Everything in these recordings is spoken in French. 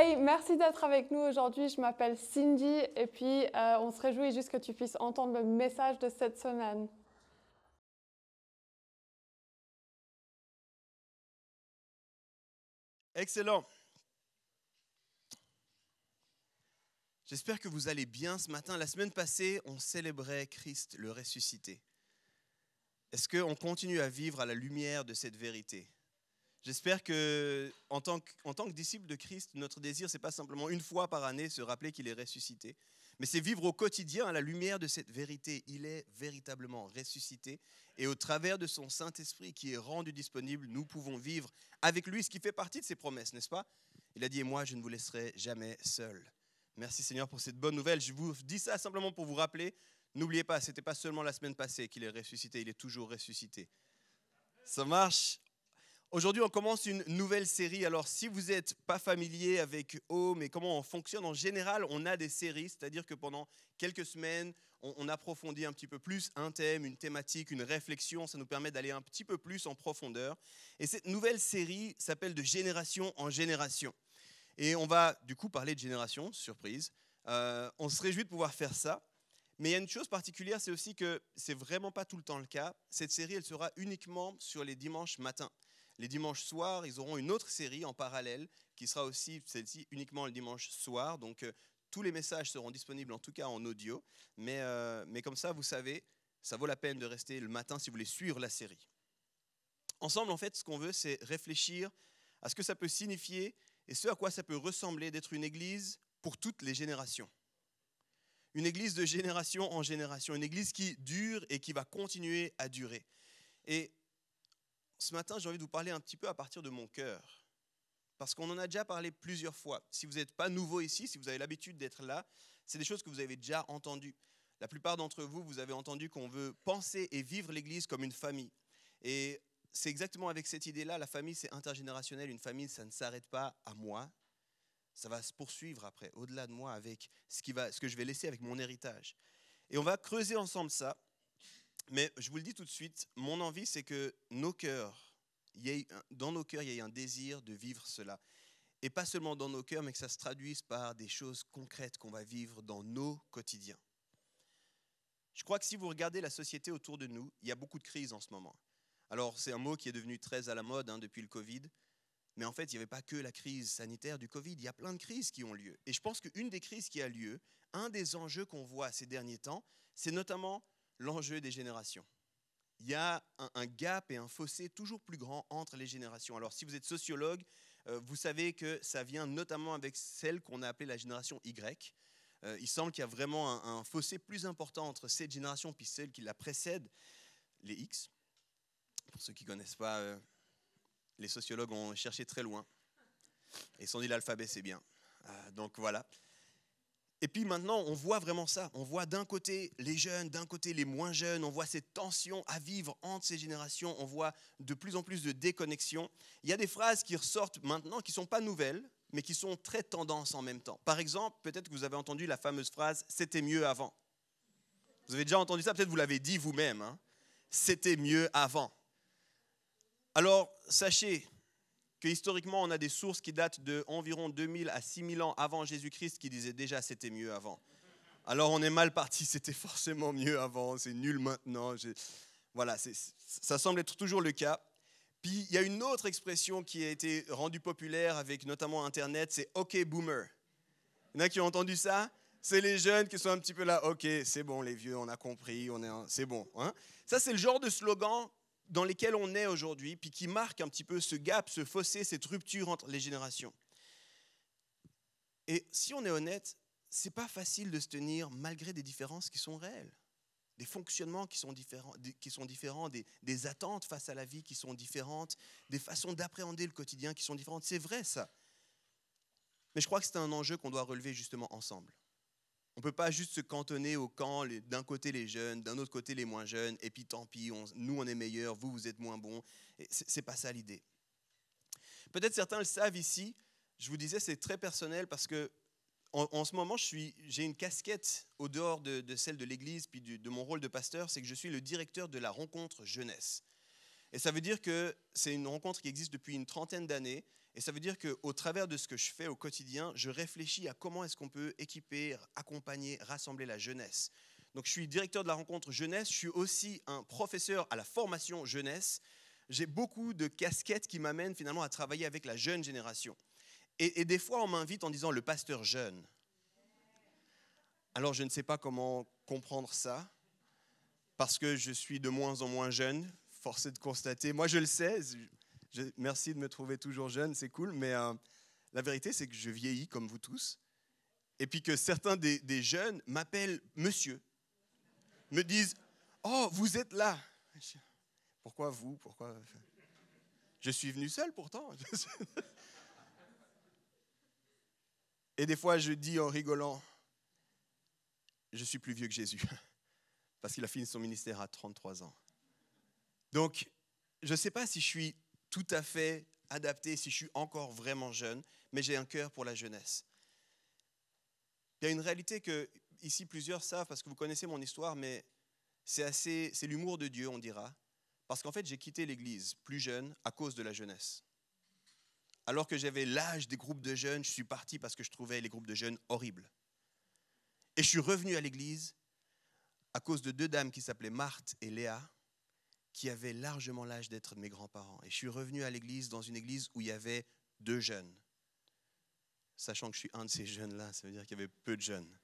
Hey, merci d'être avec nous aujourd'hui. Je m'appelle Cindy et puis on se réjouit juste que tu puisses entendre le message de cette semaine. Excellent. J'espère que vous allez bien ce matin. La semaine passée, on célébrait Christ, le ressuscité. Est-ce qu'on continue à vivre à la lumière de cette vérité? J'espère que, en tant que disciple de Christ, notre désir, ce n'est pas simplement une fois par année se rappeler qu'il est ressuscité, mais c'est vivre au quotidien à la lumière de cette vérité. Il est véritablement ressuscité et au travers de son Saint-Esprit qui est rendu disponible, nous pouvons vivre avec lui, ce qui fait partie de ses promesses, n'est-ce pas? Il a dit, et moi, je ne vous laisserai jamais seul. Merci Seigneur pour cette bonne nouvelle. Je vous dis ça simplement pour vous rappeler, n'oubliez pas, ce n'était pas seulement la semaine passée qu'il est ressuscité, il est toujours ressuscité. Ça marche? Aujourd'hui, on commence une nouvelle série. Alors, si vous n'êtes pas familier avec Home et comment on fonctionne, en général, on a des séries, c'est-à-dire que pendant quelques semaines, on approfondit un petit peu plus un thème, une thématique, une réflexion. Ça nous permet d'aller un petit peu plus en profondeur. Et cette nouvelle série s'appelle De génération en génération. Et on va du coup parler de génération, surprise. On se réjouit de pouvoir faire ça. Mais il y a une chose particulière, c'est aussi que c'est vraiment pas tout le temps le cas. Cette série, elle sera uniquement sur les dimanches matins. Les dimanches soirs, ils auront une autre série en parallèle qui sera aussi celle-ci uniquement le dimanche soir. Donc tous les messages seront disponibles en tout cas en audio. Mais comme ça, vous savez, ça vaut la peine de rester le matin si vous voulez suivre la série. Ensemble, en fait, ce qu'on veut, c'est réfléchir à ce que ça peut signifier et ce à quoi ça peut ressembler d'être une église pour toutes les générations. Une église de génération en génération, une église qui dure et qui va continuer à durer. Et ce matin, j'ai envie de vous parler un petit peu à partir de mon cœur, parce qu'on en a déjà parlé plusieurs fois. Si vous n'êtes pas nouveau ici, si vous avez l'habitude d'être là, c'est des choses que vous avez déjà entendues. La plupart d'entre vous, vous avez entendu qu'on veut penser et vivre l'église comme une famille. Et c'est exactement avec cette idée-là, la famille, c'est intergénérationnel. Une famille, ça ne s'arrête pas à moi. Ça va se poursuivre après, au-delà de moi, avec ce que je vais laisser avec mon héritage. Et on va creuser ensemble ça. Mais je vous le dis tout de suite, mon envie, c'est que nos cœurs, dans nos cœurs, il y ait un désir de vivre cela. Et pas seulement dans nos cœurs, mais que ça se traduise par des choses concrètes qu'on va vivre dans nos quotidiens. Je crois que si vous regardez la société autour de nous, il y a beaucoup de crises en ce moment. Alors, c'est un mot qui est devenu très à la mode depuis le Covid. Mais en fait, il n'y avait pas que la crise sanitaire du Covid, il y a plein de crises qui ont lieu. Et je pense qu'une des crises qui a lieu, un des enjeux qu'on voit ces derniers temps, c'est notamment l'enjeu des générations. Il y a un gap et un fossé toujours plus grand entre les générations. Alors si vous êtes sociologue, vous savez que ça vient notamment avec celle qu'on a appelée la génération Y. Il semble qu'il y a vraiment un fossé plus important entre cette génération puis celle qui la précède, les X. Pour ceux qui ne connaissent pas, les sociologues ont cherché très loin. Et ils se sont dit l'alphabet c'est bien. Donc voilà. Et puis maintenant, on voit vraiment ça. On voit d'un côté les jeunes, d'un côté les moins jeunes. On voit cette tension à vivre entre ces générations. On voit de plus en plus de déconnexion. Il y a des phrases qui ressortent maintenant qui ne sont pas nouvelles, mais qui sont très tendance en même temps. Par exemple, peut-être que vous avez entendu la fameuse phrase « c'était mieux avant ». Vous avez déjà entendu ça, peut-être vous l'avez dit vous-même. Hein. C'était mieux avant. Alors, sachez que historiquement, on a des sources qui datent d'environ 2000 à 6000 ans avant Jésus-Christ qui disaient déjà c'était mieux avant. Alors on est mal parti, c'était forcément mieux avant, c'est nul maintenant. Voilà, ça semble être toujours le cas. Puis il y a une autre expression qui a été rendue populaire avec notamment Internet, c'est « OK Boomer ». Il y en a qui ont entendu ça? C'est les jeunes qui sont un petit peu là, « OK, c'est bon les vieux, on a compris, c'est bon. Hein ». Ça c'est le genre de slogan dans lesquels on est aujourd'hui, puis qui marque un petit peu ce gap, ce fossé, cette rupture entre les générations. Et si on est honnête, c'est pas facile de se tenir malgré des différences qui sont réelles, des fonctionnements qui sont différents, des attentes face à la vie qui sont différentes, des façons d'appréhender le quotidien qui sont différentes. C'est vrai ça. Mais je crois que c'est un enjeu qu'on doit relever justement ensemble. On ne peut pas juste se cantonner au camp, d'un côté les jeunes, d'un autre côté les moins jeunes, et puis tant pis, nous on est meilleurs, vous êtes moins bons. Ce n'est pas ça l'idée. Peut-être certains le savent ici, je vous disais c'est très personnel parce que en ce moment j'ai une casquette au dehors de celle de l'église, puis de mon rôle de pasteur, c'est que je suis le directeur de la rencontre jeunesse. Et ça veut dire que c'est une rencontre qui existe depuis une trentaine d'années. Et ça veut dire qu'au travers de ce que je fais au quotidien, je réfléchis à comment est-ce qu'on peut équiper, accompagner, rassembler la jeunesse. Donc je suis directeur de la rencontre jeunesse, je suis aussi un professeur à la formation jeunesse. J'ai beaucoup de casquettes qui m'amènent finalement à travailler avec la jeune génération. Et des fois, on m'invite en disant le pasteur jeune. Alors je ne sais pas comment comprendre ça, parce que je suis de moins en moins jeune, force est de constater. Moi je le sais, merci de me trouver toujours jeune, c'est cool, mais la vérité c'est que je vieillis comme vous tous. Et puis que certains des jeunes m'appellent monsieur, me disent « Oh, vous êtes là !» Pourquoi vous ? Pourquoi ? Je suis venu seul pourtant. Et des fois, je dis en rigolant, je suis plus vieux que Jésus, parce qu'il a fini son ministère à 33 ans. Donc, je ne sais pas si je suis tout à fait adapté, si je suis encore vraiment jeune, mais j'ai un cœur pour la jeunesse. Il y a une réalité que, ici, plusieurs savent, parce que vous connaissez mon histoire, mais c'est l'humour de Dieu, on dira, parce qu'en fait, j'ai quitté l'Église plus jeune à cause de la jeunesse. Alors que j'avais l'âge des groupes de jeunes, je suis parti parce que je trouvais les groupes de jeunes horribles. Et je suis revenu à l'église à cause de deux dames qui s'appelaient Marthe et Léa, qui avaient largement l'âge d'être mes grands-parents. Et je suis revenu à l'église, dans une église où il y avait deux jeunes. Sachant que je suis un de ces jeunes-là, ça veut dire qu'il y avait peu de jeunes.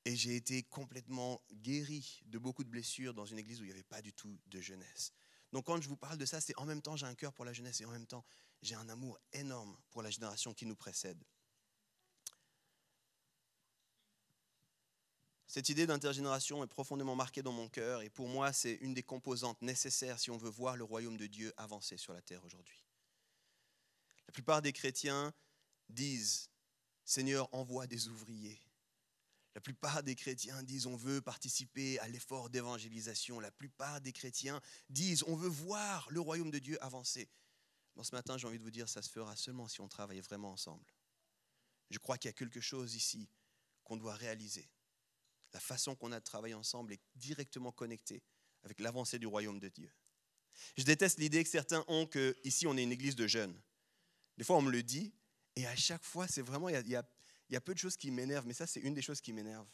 Et j'ai été complètement guéri de beaucoup de blessures dans une église où il n'y avait pas du tout de jeunesse. Donc quand je vous parle de ça, c'est en même temps j'ai un cœur pour la jeunesse et en même temps j'ai un amour énorme pour la génération qui nous précède. Cette idée d'intergénération est profondément marquée dans mon cœur et pour moi c'est une des composantes nécessaires si on veut voir le royaume de Dieu avancer sur la terre aujourd'hui. La plupart des chrétiens disent « Seigneur, envoie des ouvriers ». La plupart des chrétiens disent on veut participer à l'effort d'évangélisation. La plupart des chrétiens disent on veut voir le royaume de Dieu avancer. Bon, ce matin, j'ai envie de vous dire ça se fera seulement si on travaille vraiment ensemble. Je crois qu'il y a quelque chose ici qu'on doit réaliser. La façon qu'on a de travailler ensemble est directement connectée avec l'avancée du royaume de Dieu. Je déteste l'idée que certains ont qu'ici on est une église de jeunes. Des fois on me le dit et à chaque fois c'est vraiment, il y a peu de choses qui m'énervent, mais ça, c'est une des choses qui m'énerve.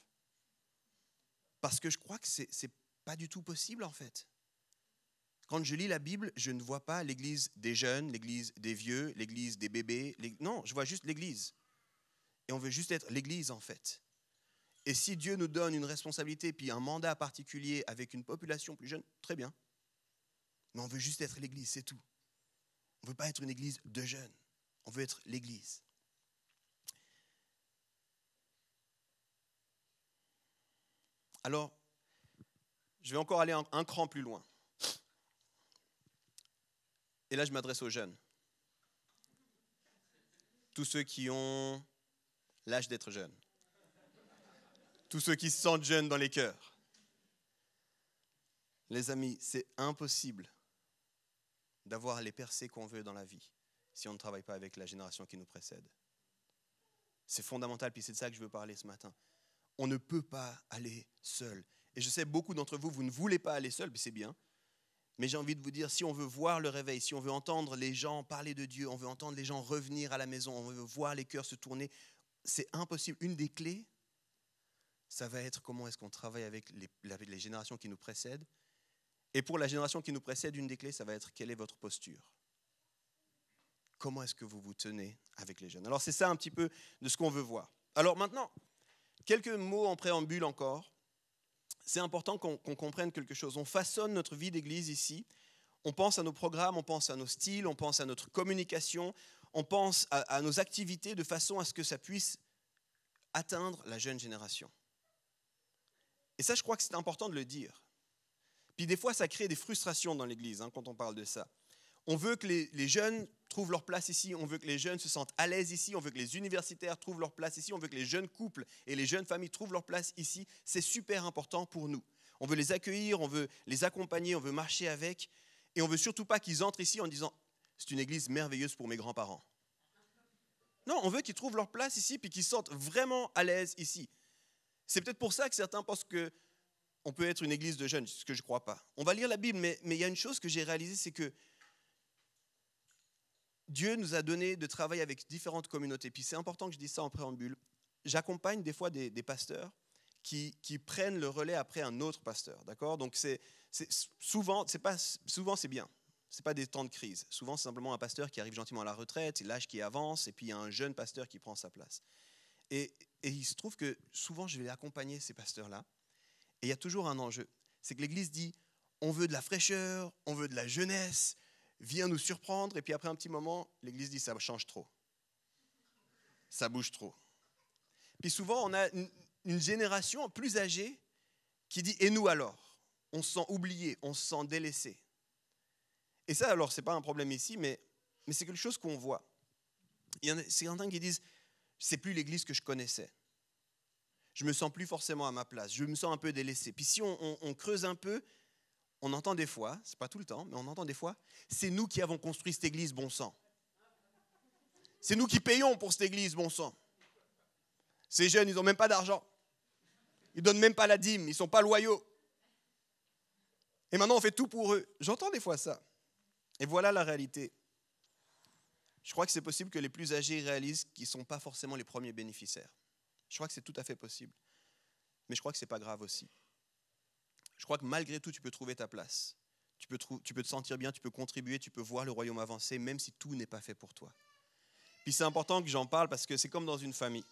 Parce que je crois que ce n'est pas du tout possible, en fait. Quand je lis la Bible, je ne vois pas l'église des jeunes, l'église des vieux, l'église des bébés. Non, je vois juste l'église. Et on veut juste être l'église, en fait. Et si Dieu nous donne une responsabilité, puis un mandat particulier avec une population plus jeune, très bien. Mais on veut juste être l'église, c'est tout. On ne veut pas être une église de jeunes. On veut être l'église. Alors, je vais encore aller un cran plus loin. Et là, je m'adresse aux jeunes. Tous ceux qui ont l'âge d'être jeunes. Tous ceux qui se sentent jeunes dans les cœurs. Les amis, c'est impossible d'avoir les percées qu'on veut dans la vie si on ne travaille pas avec la génération qui nous précède. C'est fondamental, puis c'est de ça que je veux parler ce matin. On ne peut pas aller seul. Et je sais, beaucoup d'entre vous, vous ne voulez pas aller seul, mais c'est bien. Mais j'ai envie de vous dire, si on veut voir le réveil, si on veut entendre les gens parler de Dieu, on veut entendre les gens revenir à la maison, on veut voir les cœurs se tourner, c'est impossible. Une des clés, ça va être comment est-ce qu'on travaille avec les générations qui nous précèdent. Et pour la génération qui nous précède, une des clés, ça va être quelle est votre posture. Comment est-ce que vous vous tenez avec les jeunes? Alors c'est ça un petit peu de ce qu'on veut voir. Alors maintenant, quelques mots en préambule encore. C'est important qu'on comprenne quelque chose. On façonne notre vie d'église ici. On pense à nos programmes, on pense à nos styles, on pense à notre communication, on pense à nos activités de façon à ce que ça puisse atteindre la jeune génération. Et ça, je crois que c'est important de le dire. Puis des fois, ça crée des frustrations dans l'église quand on parle de ça. On veut que les jeunes trouvent leur place ici, on veut que les jeunes se sentent à l'aise ici, on veut que les universitaires trouvent leur place ici, on veut que les jeunes couples et les jeunes familles trouvent leur place ici. C'est super important pour nous. On veut les accueillir, on veut les accompagner, on veut marcher avec et on ne veut surtout pas qu'ils entrent ici en disant « c'est une église merveilleuse pour mes grands-parents ». Non, on veut qu'ils trouvent leur place ici puis qu'ils se sentent vraiment à l'aise ici. C'est peut-être pour ça que certains pensent que on peut être une église de jeunes, ce que je ne crois pas. On va lire la Bible, mais il y a une chose que j'ai réalisée, c'est que Dieu nous a donné de travailler avec différentes communautés. Puis c'est important que je dise ça en préambule. J'accompagne des fois des pasteurs qui prennent le relais après un autre pasteur, d'accord? Donc souvent c'est bien. C'est pas des temps de crise. Souvent c'est simplement un pasteur qui arrive gentiment à la retraite, c'est l'âge qui avance, et puis il y a un jeune pasteur qui prend sa place. Et il se trouve que souvent je vais accompagner ces pasteurs-là, et il y a toujours un enjeu. C'est que l'Église dit, on veut de la fraîcheur, on veut de la jeunesse, viens nous surprendre, et puis après un petit moment, l'Église dit, ça change trop. Ça bouge trop. Puis souvent, on a une génération plus âgée qui dit, et nous alors? On se sent oublié, on se sent délaissé. Et ça, alors, ce n'est pas un problème ici, mais c'est quelque chose qu'on voit. Il y en a certains qui disent, c'est plus l'Église que je connaissais. Je me sens plus forcément à ma place, je me sens un peu délaissé. Puis si on creuse un peu, on entend des fois, c'est pas tout le temps, mais on entend des fois, c'est nous qui avons construit cette église, bon sang. C'est nous qui payons pour cette église, bon sang. Ces jeunes, ils n'ont même pas d'argent. Ils ne donnent même pas la dîme, ils ne sont pas loyaux. Et maintenant, on fait tout pour eux. J'entends des fois ça. Et voilà la réalité. Je crois que c'est possible que les plus âgés réalisent qu'ils ne sont pas forcément les premiers bénéficiaires. Je crois que c'est tout à fait possible. Mais je crois que ce n'est pas grave aussi. Je crois que malgré tout, tu peux trouver ta place. Tu peux te sentir bien, tu peux contribuer, tu peux voir le royaume avancer, même si tout n'est pas fait pour toi. Puis c'est important que j'en parle parce que c'est comme dans une famille.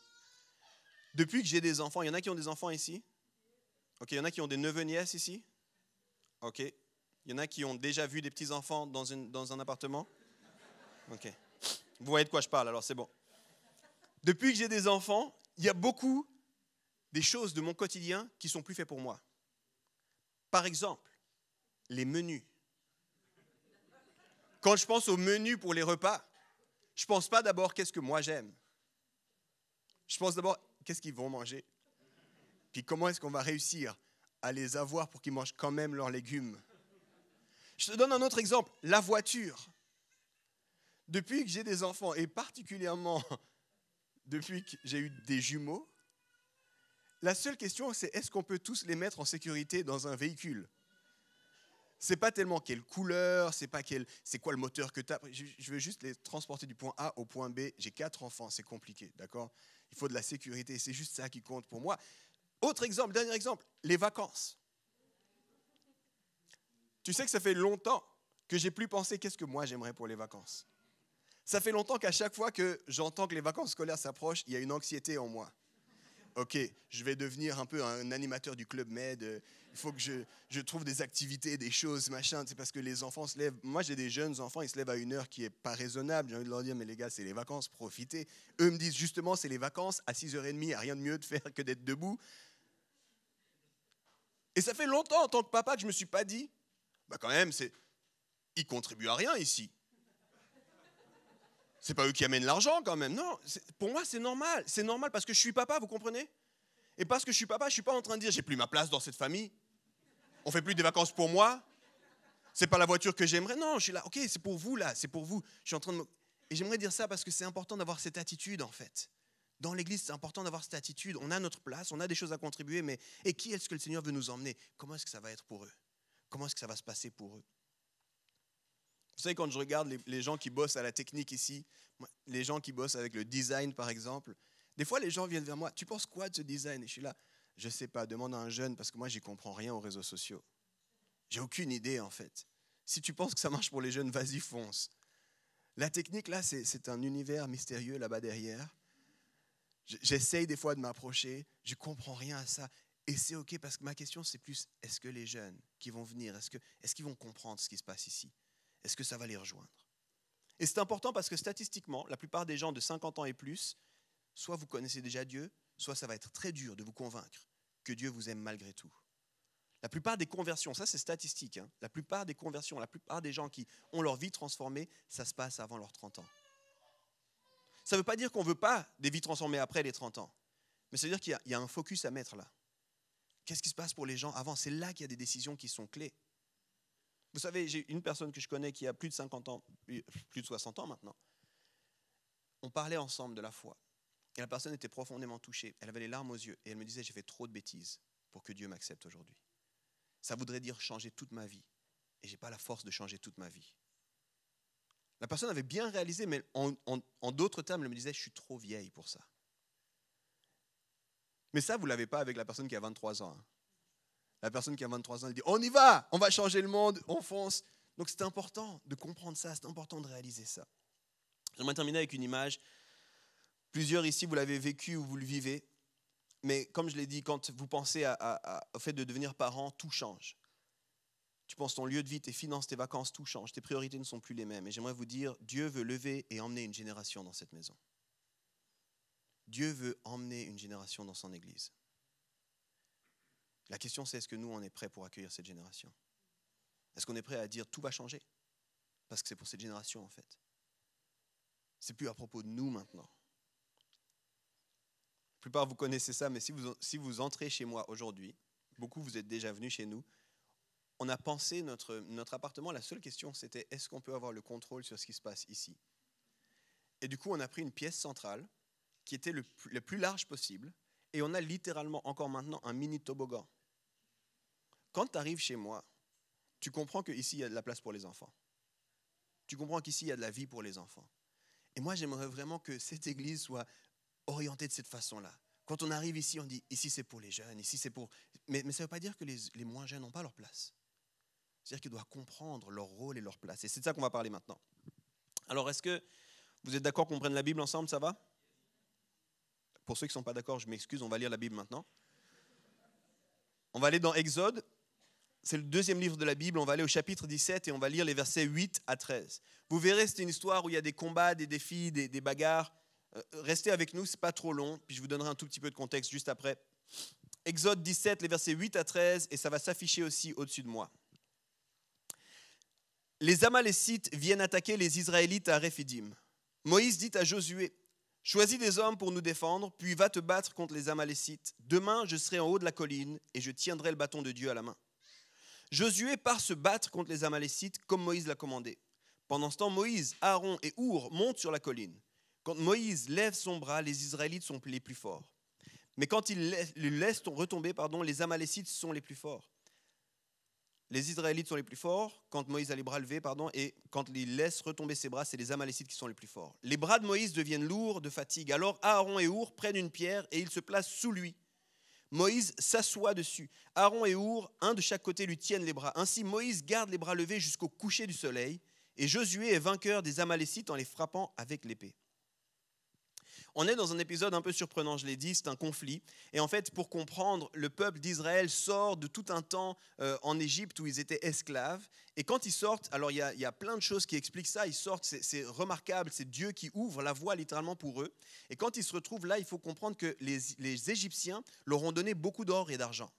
Depuis que j'ai des enfants, il y en a qui ont des enfants ici? Ok, il y en a qui ont des neveux-nièces ici? Ok. Il y en a qui ont déjà vu des petits-enfants dans un appartement? Ok. Vous voyez de quoi je parle, alors c'est bon. Depuis que j'ai des enfants, il y a beaucoup des choses de mon quotidien qui sont plus faites pour moi. Par exemple, les menus. Quand je pense aux menus pour les repas, je ne pense pas d'abord qu'est-ce que moi j'aime. Je pense d'abord qu'est-ce qu'ils vont manger. Puis comment est-ce qu'on va réussir à les avoir pour qu'ils mangent quand même leurs légumes. Je te donne un autre exemple, la voiture. Depuis que j'ai des enfants, et particulièrement depuis que j'ai eu des jumeaux, la seule question, c'est est-ce qu'on peut tous les mettre en sécurité dans un véhicule? C'est pas tellement quelle couleur, c'est quoi le moteur que tu as. Je veux juste les transporter du point A au point B. J'ai 4 enfants, c'est compliqué, d'accord? Il faut de la sécurité, c'est juste ça qui compte pour moi. Autre exemple, dernier exemple, les vacances. Tu sais que ça fait longtemps que j'ai plus pensé qu'est-ce que moi j'aimerais pour les vacances. Ça fait longtemps qu'à chaque fois que j'entends que les vacances scolaires s'approchent, il y a une anxiété en moi. Ok, je vais devenir un peu un animateur du Club Med, il faut que je trouve des activités, des choses, machin, c'est parce que les enfants se lèvent. Moi, j'ai des jeunes enfants, ils se lèvent à une heure qui n'est pas raisonnable. J'ai envie de leur dire, mais les gars, c'est les vacances, profitez. Eux me disent, justement, c'est les vacances, à 6h30, il n'y a rien de mieux de faire que d'être debout. Et ça fait longtemps, en tant que papa, que je ne me suis pas dit, bah quand même, ils ne contribuent à rien ici. C'est pas eux qui amènent l'argent quand même. Non, pour moi, c'est normal. C'est normal parce que je suis papa, vous comprenez? Et parce que je suis papa, je ne suis pas en train de dire j'ai plus ma place dans cette famille. On ne fait plus des vacances pour moi. C'est pas la voiture que j'aimerais. Non, je suis là. Ok, c'est pour vous là, c'est pour vous. Je suis en train de Et j'aimerais dire ça parce que c'est important d'avoir cette attitude en fait. Dans l'église, c'est important d'avoir cette attitude. On a notre place, on a des choses à contribuer, mais et qui est-ce que le Seigneur veut nous emmener? Comment est-ce que ça va être pour eux? Comment est-ce que ça va se passer pour eux? Vous savez, quand je regarde les gens qui bossent à la technique ici, les gens qui bossent avec le design par exemple, des fois les gens viennent vers moi, tu penses quoi de ce design? Et je suis là, je ne sais pas, demande à un jeune parce que moi j'y comprends rien aux réseaux sociaux. J'ai aucune idée en fait. Si tu penses que ça marche pour les jeunes, vas-y fonce. La technique là, c'est un univers mystérieux là-bas derrière. J'essaye des fois de m'approcher, je ne comprends rien à ça. Et c'est ok parce que ma question c'est plus, est-ce que les jeunes qui vont venir, est-ce qu'ils vont comprendre ce qui se passe ici? Est-ce que ça va les rejoindre? Et c'est important parce que statistiquement, la plupart des gens de 50 ans et plus, soit vous connaissez déjà Dieu, soit ça va être très dur de vous convaincre que Dieu vous aime malgré tout. La plupart des conversions, ça c'est statistique, hein, la plupart des conversions, la plupart des gens qui ont leur vie transformée, ça se passe avant leurs 30 ans. Ça ne veut pas dire qu'on ne veut pas des vies transformées après les 30 ans, mais ça veut dire qu'il y a un focus à mettre là. Qu'est-ce qui se passe pour les gens avant? C'est là qu'il y a des décisions qui sont clés. Vous savez, j'ai une personne que je connais qui a plus de 50 ans, plus de 60 ans maintenant. On parlait ensemble de la foi. Et la personne était profondément touchée. Elle avait les larmes aux yeux. Et elle me disait, j'ai fait trop de bêtises pour que Dieu m'accepte aujourd'hui. ça voudrait dire changer toute ma vie. Et je n'ai pas la force de changer toute ma vie. La personne avait bien réalisé, mais en d'autres termes, elle me disait, je suis trop vieille pour ça. Mais ça, vous ne l'avez pas avec la personne qui a 23 ans. Hein. La personne qui a 23 ans, elle dit, on y va, on va changer le monde, on fonce. Donc c'est important de comprendre ça, c'est important de réaliser ça. J'aimerais terminer avec une image. Plusieurs ici, vous l'avez vécu ou vous le vivez. Mais comme je l'ai dit, quand vous pensez au fait de devenir parent, tout change. Tu penses ton lieu de vie, tes finances, tes vacances, tout change. Tes priorités ne sont plus les mêmes. Et j'aimerais vous dire, Dieu veut lever et emmener une génération dans cette maison. Dieu veut emmener une génération dans son église. La question c'est, est-ce que nous, on est prêts pour accueillir cette génération? Est-ce qu'on est prêt à dire tout va changer? Parce que c'est pour cette génération en fait. C'est plus à propos de nous maintenant. La plupart vous connaissez ça, mais si vous entrez chez moi aujourd'hui, beaucoup vous êtes déjà venus chez nous, on a pensé notre appartement, la seule question c'était est-ce qu'on peut avoir le contrôle sur ce qui se passe ici? Et du coup on a pris une pièce centrale qui était le plus large possible et on a littéralement encore maintenant un mini toboggan. Quand tu arrives chez moi, tu comprends qu'ici il y a de la place pour les enfants. Tu comprends qu'ici il y a de la vie pour les enfants. Et moi j'aimerais vraiment que cette église soit orientée de cette façon-là. Quand on arrive ici, on dit ici c'est pour les jeunes, ici c'est pour... Mais ça ne veut pas dire que les moins jeunes n'ont pas leur place. C'est-à-dire qu'ils doivent comprendre leur rôle et leur place. Et c'est de ça qu'on va parler maintenant. Alors, est-ce que vous êtes d'accord qu'on prenne la Bible ensemble, ça va? Pour ceux qui ne sont pas d'accord, je m'excuse, on va lire la Bible maintenant. On va aller dans Exode. C'est le deuxième livre de la Bible. On va aller au chapitre 17 et on va lire les versets 8 à 13. Vous verrez, c'est une histoire où il y a des combats, des défis, des bagarres. Restez avec nous, ce n'est pas trop long. Puis je vous donnerai un tout petit peu de contexte juste après. Exode 17, les versets 8 à 13, et ça va s'afficher aussi au-dessus de moi. Les Amalécites viennent attaquer les Israélites à Réphidim. Moïse dit à Josué, « Choisis des hommes pour nous défendre, puis va te battre contre les Amalécites. Demain, je serai en haut de la colline et je tiendrai le bâton de Dieu à la main. » Josué part se battre contre les Amalécites comme Moïse l'a commandé. Pendant ce temps, Moïse, Aaron et Our montent sur la colline. Quand Moïse lève son bras, les Israélites sont les plus forts. Mais quand il le laisse retomber, les Amalécites sont les plus forts. Les Israélites sont les plus forts quand Moïse a les bras levés, et quand il laisse retomber ses bras, c'est les Amalécites qui sont les plus forts. Les bras de Moïse deviennent lourds de fatigue. Alors Aaron et Our prennent une pierre et ils se placent sous lui. Moïse s'assoit dessus. Aaron et Our, un de chaque côté, lui tiennent les bras. Ainsi, Moïse garde les bras levés jusqu'au coucher du soleil et Josué est vainqueur des Amalécites en les frappant avec l'épée. On est dans un épisode un peu surprenant, je l'ai dit, c'est un conflit. Et en fait, pour comprendre, le peuple d'Israël sort de tout un temps en Égypte où ils étaient esclaves. Et quand ils sortent, alors il y a plein de choses qui expliquent ça, ils sortent, c'est remarquable, c'est Dieu qui ouvre la voie littéralement pour eux. Et quand ils se retrouvent là, il faut comprendre que les Égyptiens leur ont donné beaucoup d'or et d'argent.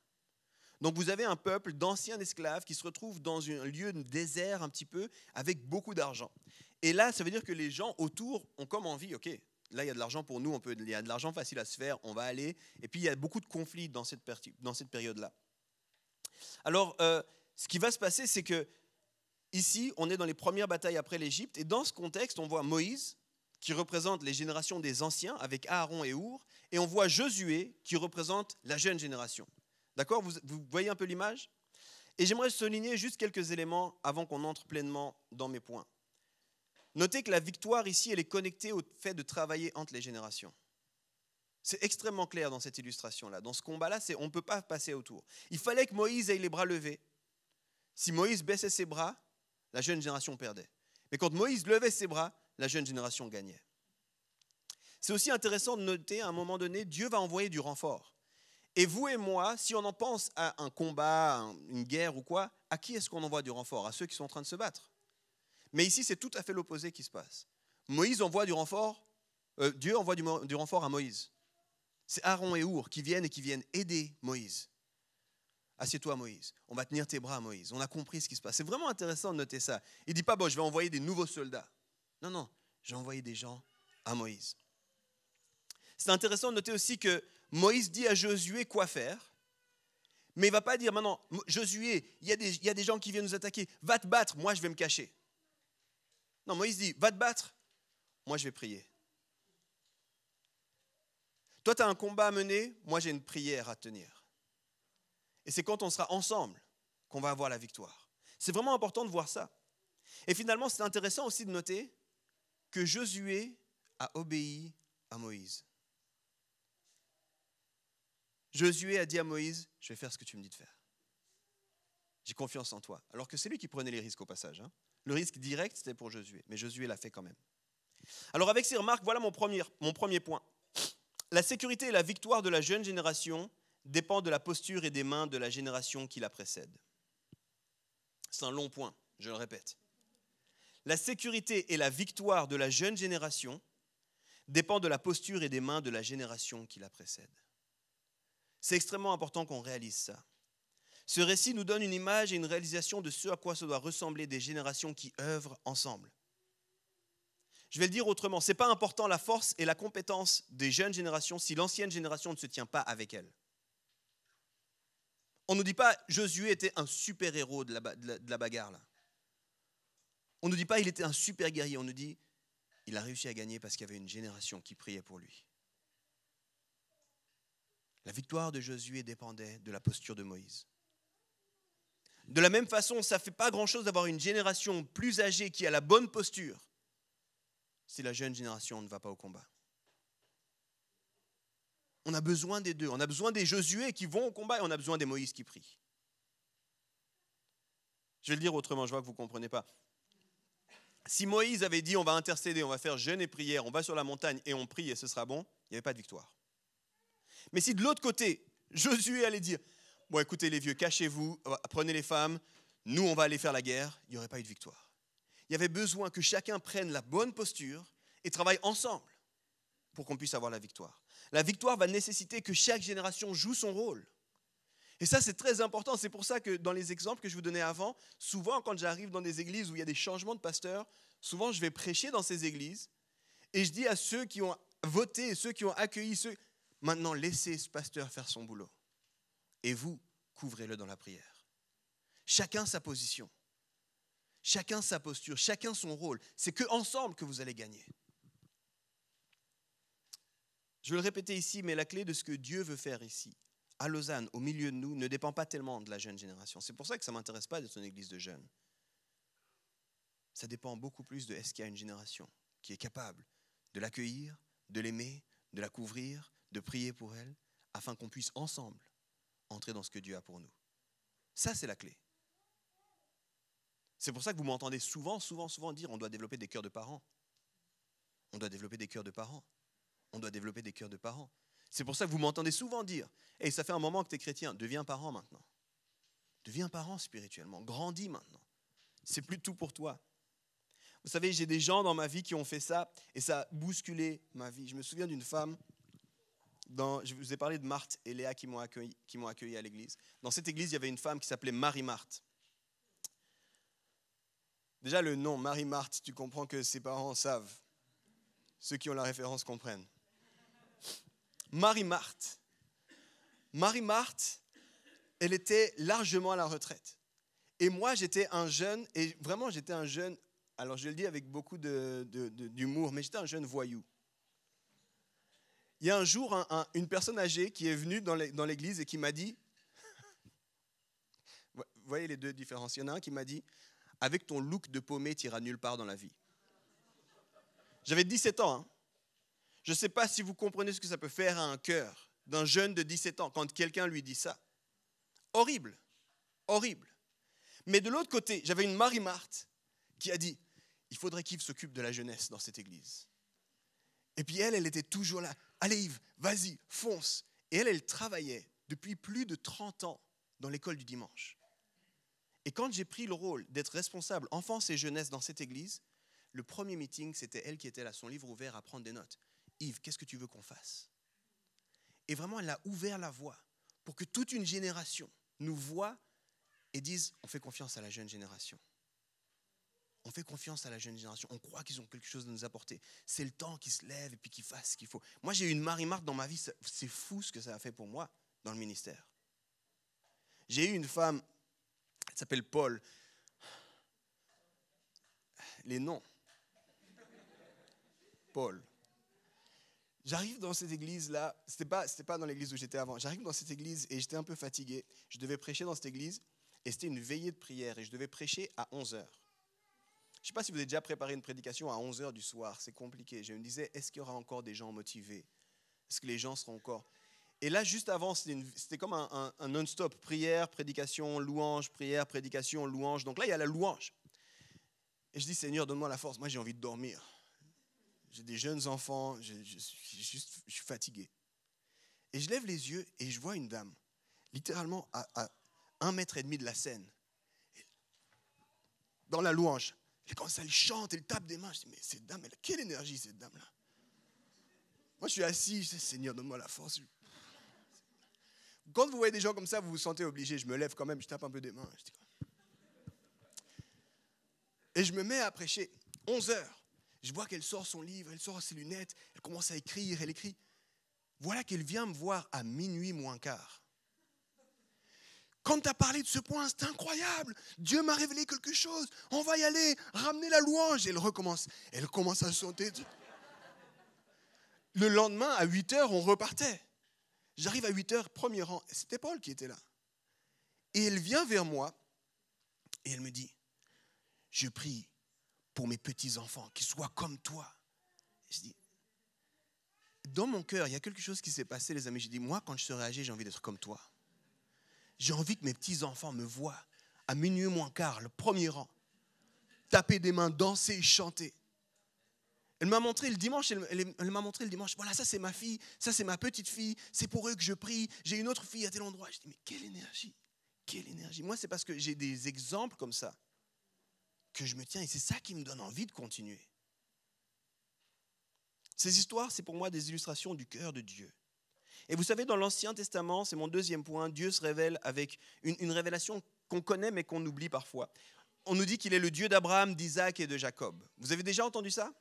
Donc vous avez un peuple d'anciens esclaves qui se retrouvent dans un lieu de désert un petit peu, avec beaucoup d'argent. Et là, ça veut dire que les gens autour ont comme envie, ok, là, il y a de l'argent pour nous, il y a de l'argent facile à se faire, on va aller. Et puis, il y a beaucoup de conflits dans cette période-là. Alors, ce qui va se passer, c'est que ici, on est dans les premières batailles après l'Égypte. Et dans ce contexte, on voit Moïse, qui représente les générations des anciens, avec Aaron et Our. Et on voit Josué, qui représente la jeune génération. D'accord? Vous voyez un peu l'image? Et j'aimerais souligner juste quelques éléments avant qu'on entre pleinement dans mes points. Notez que la victoire ici, elle est connectée au fait de travailler entre les générations. C'est extrêmement clair dans cette illustration-là. Dans ce combat-là, on ne peut pas passer autour. Il fallait que Moïse ait les bras levés. Si Moïse baissait ses bras, la jeune génération perdait. Mais quand Moïse levait ses bras, la jeune génération gagnait. C'est aussi intéressant de noter, à un moment donné, Dieu va envoyer du renfort. Et vous et moi, si on en pense à un combat, une guerre ou quoi, à qui est-ce qu'on envoie du renfort? À ceux qui sont en train de se battre. Mais ici, c'est tout à fait l'opposé qui se passe. Moïse envoie du renfort, Dieu envoie du renfort à Moïse. C'est Aaron et Our qui viennent aider Moïse. Assieds-toi, Moïse. On va tenir tes bras, Moïse. On a compris ce qui se passe. C'est vraiment intéressant de noter ça. Il ne dit pas, bon, je vais envoyer des nouveaux soldats. Non, j'ai envoyé des gens à Moïse. C'est intéressant de noter aussi que Moïse dit à Josué quoi faire. Mais il ne va pas dire, maintenant, Josué, il y a des gens qui viennent nous attaquer. Va te battre, moi je vais me cacher. Non, Moïse dit, va te battre, moi je vais prier. Toi, tu as un combat à mener, moi j'ai une prière à tenir. Et c'est quand on sera ensemble qu'on va avoir la victoire. C'est vraiment important de voir ça. Et finalement, c'est intéressant aussi de noter que Josué a obéi à Moïse. Josué a dit à Moïse, je vais faire ce que tu me dis de faire. J'ai confiance en toi. Alors que c'est lui qui prenait les risques au passage. Le risque direct, c'était pour Josué. Mais Josué l'a fait quand même. Alors avec ces remarques, voilà mon premier point. La sécurité et la victoire de la jeune génération dépendent de la posture et des mains de la génération qui la précède. C'est un long point, je le répète. La sécurité et la victoire de la jeune génération dépendent de la posture et des mains de la génération qui la précède. C'est extrêmement important qu'on réalise ça. Ce récit nous donne une image et une réalisation de ce à quoi ça doit ressembler des générations qui œuvrent ensemble. Je vais le dire autrement, ce n'est pas important la force et la compétence des jeunes générations si l'ancienne génération ne se tient pas avec elles. On ne nous dit pas Josué était un super-héros de la bagarre là. On ne nous dit pas il était un super guerrier, on nous dit il a réussi à gagner parce qu'il y avait une génération qui priait pour lui. La victoire de Josué dépendait de la posture de Moïse. De la même façon, ça ne fait pas grand-chose d'avoir une génération plus âgée qui a la bonne posture si la jeune génération ne va pas au combat. On a besoin des deux. On a besoin des Josué qui vont au combat et on a besoin des Moïse qui prient. Je vais le dire autrement, je vois que vous ne comprenez pas. Si Moïse avait dit on va intercéder, on va faire jeûne et prière, on va sur la montagne et on prie et ce sera bon, il n'y avait pas de victoire. Mais si de l'autre côté, Josué allait dire bon écoutez les vieux, cachez-vous, prenez les femmes, nous on va aller faire la guerre, il n'y aurait pas eu de victoire. Il y avait besoin que chacun prenne la bonne posture et travaille ensemble pour qu'on puisse avoir la victoire. La victoire va nécessiter que chaque génération joue son rôle. Et ça, c'est très important. C'est pour ça que dans les exemples que je vous donnais avant, souvent quand j'arrive dans des églises où il y a des changements de pasteurs, souvent je vais prêcher dans ces églises et je dis à ceux qui ont voté, ceux qui ont accueilli, maintenant laissez ce pasteur faire son boulot. Et vous, couvrez-le dans la prière. Chacun sa position. Chacun sa posture, chacun son rôle. C'est qu'ensemble que vous allez gagner. Je vais le répéter ici, mais la clé de ce que Dieu veut faire ici, à Lausanne, au milieu de nous, ne dépend pas tellement de la jeune génération. C'est pour ça que ça ne m'intéresse pas d'être une église de jeunes. Ça dépend beaucoup plus de est-ce qu'il y a une génération qui est capable de l'accueillir, de l'aimer, de la couvrir, de prier pour elle, afin qu'on puisse ensemble entrer dans ce que Dieu a pour nous. Ça, c'est la clé. C'est pour ça que vous m'entendez souvent dire on doit développer des cœurs de parents. On doit développer des cœurs de parents. On doit développer des cœurs de parents. C'est pour ça que vous m'entendez souvent dire hey, ça fait un moment que tu es chrétien, deviens parent maintenant. Deviens parent spirituellement, grandis maintenant. C'est plus tout pour toi. Vous savez, j'ai des gens dans ma vie qui ont fait ça et ça a bousculé ma vie. Je me souviens d'une femme, je vous ai parlé de Marthe et Léa qui m'ont accueilli à l'église. Dans cette église, il y avait une femme qui s'appelait Marie-Marthe. Déjà, le nom, Marie-Marthe, tu comprends que ses parents savent. Ceux qui ont la référence comprennent. Marie-Marthe, elle était largement à la retraite. Et moi, j'étais un jeune, et vraiment, j'étais un jeune, alors je le dis avec beaucoup d'humour, mais j'étais un jeune voyou. Il y a un jour, une personne âgée qui est venue dans l'église et qui m'a dit, vous voyez les deux différences, il y en a un qui m'a dit, avec ton look de paumé, tu iras nulle part dans la vie. J'avais 17 ans. Je ne sais pas si vous comprenez ce que ça peut faire à un cœur d'un jeune de 17 ans quand quelqu'un lui dit ça. Horrible, horrible. Mais de l'autre côté, j'avais une Marie-Marthe qui a dit, il faudrait qu'Yves s'occupe de la jeunesse dans cette église. Et puis elle était toujours là. Allez Yves, vas-y, fonce. Et elle travaillait depuis plus de 30 ans dans l'école du dimanche. Et quand j'ai pris le rôle d'être responsable enfance et jeunesse dans cette église, le premier meeting, c'était elle qui était là, son livre ouvert à prendre des notes. Yves, qu'est-ce que tu veux qu'on fasse? Et vraiment, elle a ouvert la voie pour que toute une génération nous voie et dise, on fait confiance à la jeune génération. On fait confiance à la jeune génération. On croit qu'ils ont quelque chose à nous apporter. C'est le temps qu'ils se lèvent et puis qu'ils fassent ce qu'il faut. Moi, j'ai eu une Marie-Marthe dans ma vie. C'est fou ce que ça a fait pour moi dans le ministère. J'ai eu une femme, elle s'appelle Paul. Les noms. Paul. J'arrive dans cette église-là, c'était pas dans l'église où j'étais avant, j'arrive dans cette église et j'étais un peu fatigué, je devais prêcher dans cette église Et c'était une veillée de prière et je devais prêcher à 11 heures. Je ne sais pas si vous avez déjà préparé une prédication à 11 heures du soir, c'est compliqué. Je me disais, est-ce qu'il y aura encore des gens motivés? Est-ce que les gens seront encore... Et là, juste avant, c'était comme un non-stop, prière, prédication, louange, prière, prédication, louange. Donc là, il y a la louange. Et je dis, Seigneur, donne-moi la force. Moi, j'ai envie de dormir. J'ai des jeunes enfants, je suis fatigué. Et je lève les yeux et je vois une dame, littéralement à 1,5 mètre de la scène, dans la louange. Et quand elle chante, elle tape des mains, je dis, mais cette dame, elle a quelle énergie, cette dame-là? Moi, je suis assis, je dis, Seigneur, donne-moi la force. Quand vous voyez des gens comme ça, vous vous sentez obligé. Je me lève quand même, je tape un peu des mains. Et je me mets à prêcher. 11 heures. Je vois qu'elle sort son livre, elle sort ses lunettes, elle commence à écrire, elle écrit. Voilà qu'elle vient me voir à minuit moins quart. Quand tu as parlé de ce point, c'est incroyable. Dieu m'a révélé quelque chose. On va y aller, ramener la louange. Et elle recommence. Elle commence à chanter. Le lendemain, à 8 heures, on repartait. J'arrive à 8 heures, premier rang. C'était Paul qui était là. Et elle vient vers moi et elle me dit, je prie pour mes petits-enfants, qu'ils soient comme toi. Et je dis, dans mon cœur, il y a quelque chose qui s'est passé, les amis. J'ai dit, moi, quand je serai âgé, j'ai envie d'être comme toi. J'ai envie que mes petits-enfants me voient à minuit moins quart, le premier rang, taper des mains, danser et chanter. Elle m'a montré le dimanche, voilà, ça c'est ma fille, ça c'est ma petite fille, c'est pour eux que je prie, j'ai une autre fille à tel endroit. Je dis, mais quelle énergie. Moi, c'est parce que j'ai des exemples comme ça que je me tiens et c'est ça qui me donne envie de continuer. Ces histoires, c'est pour moi des illustrations du cœur de Dieu. Et vous savez, dans l'Ancien Testament, c'est mon deuxième point, Dieu se révèle avec une révélation qu'on connaît mais qu'on oublie parfois. On nous dit qu'il est le Dieu d'Abraham, d'Isaac et de Jacob. Vous avez déjà entendu ça ?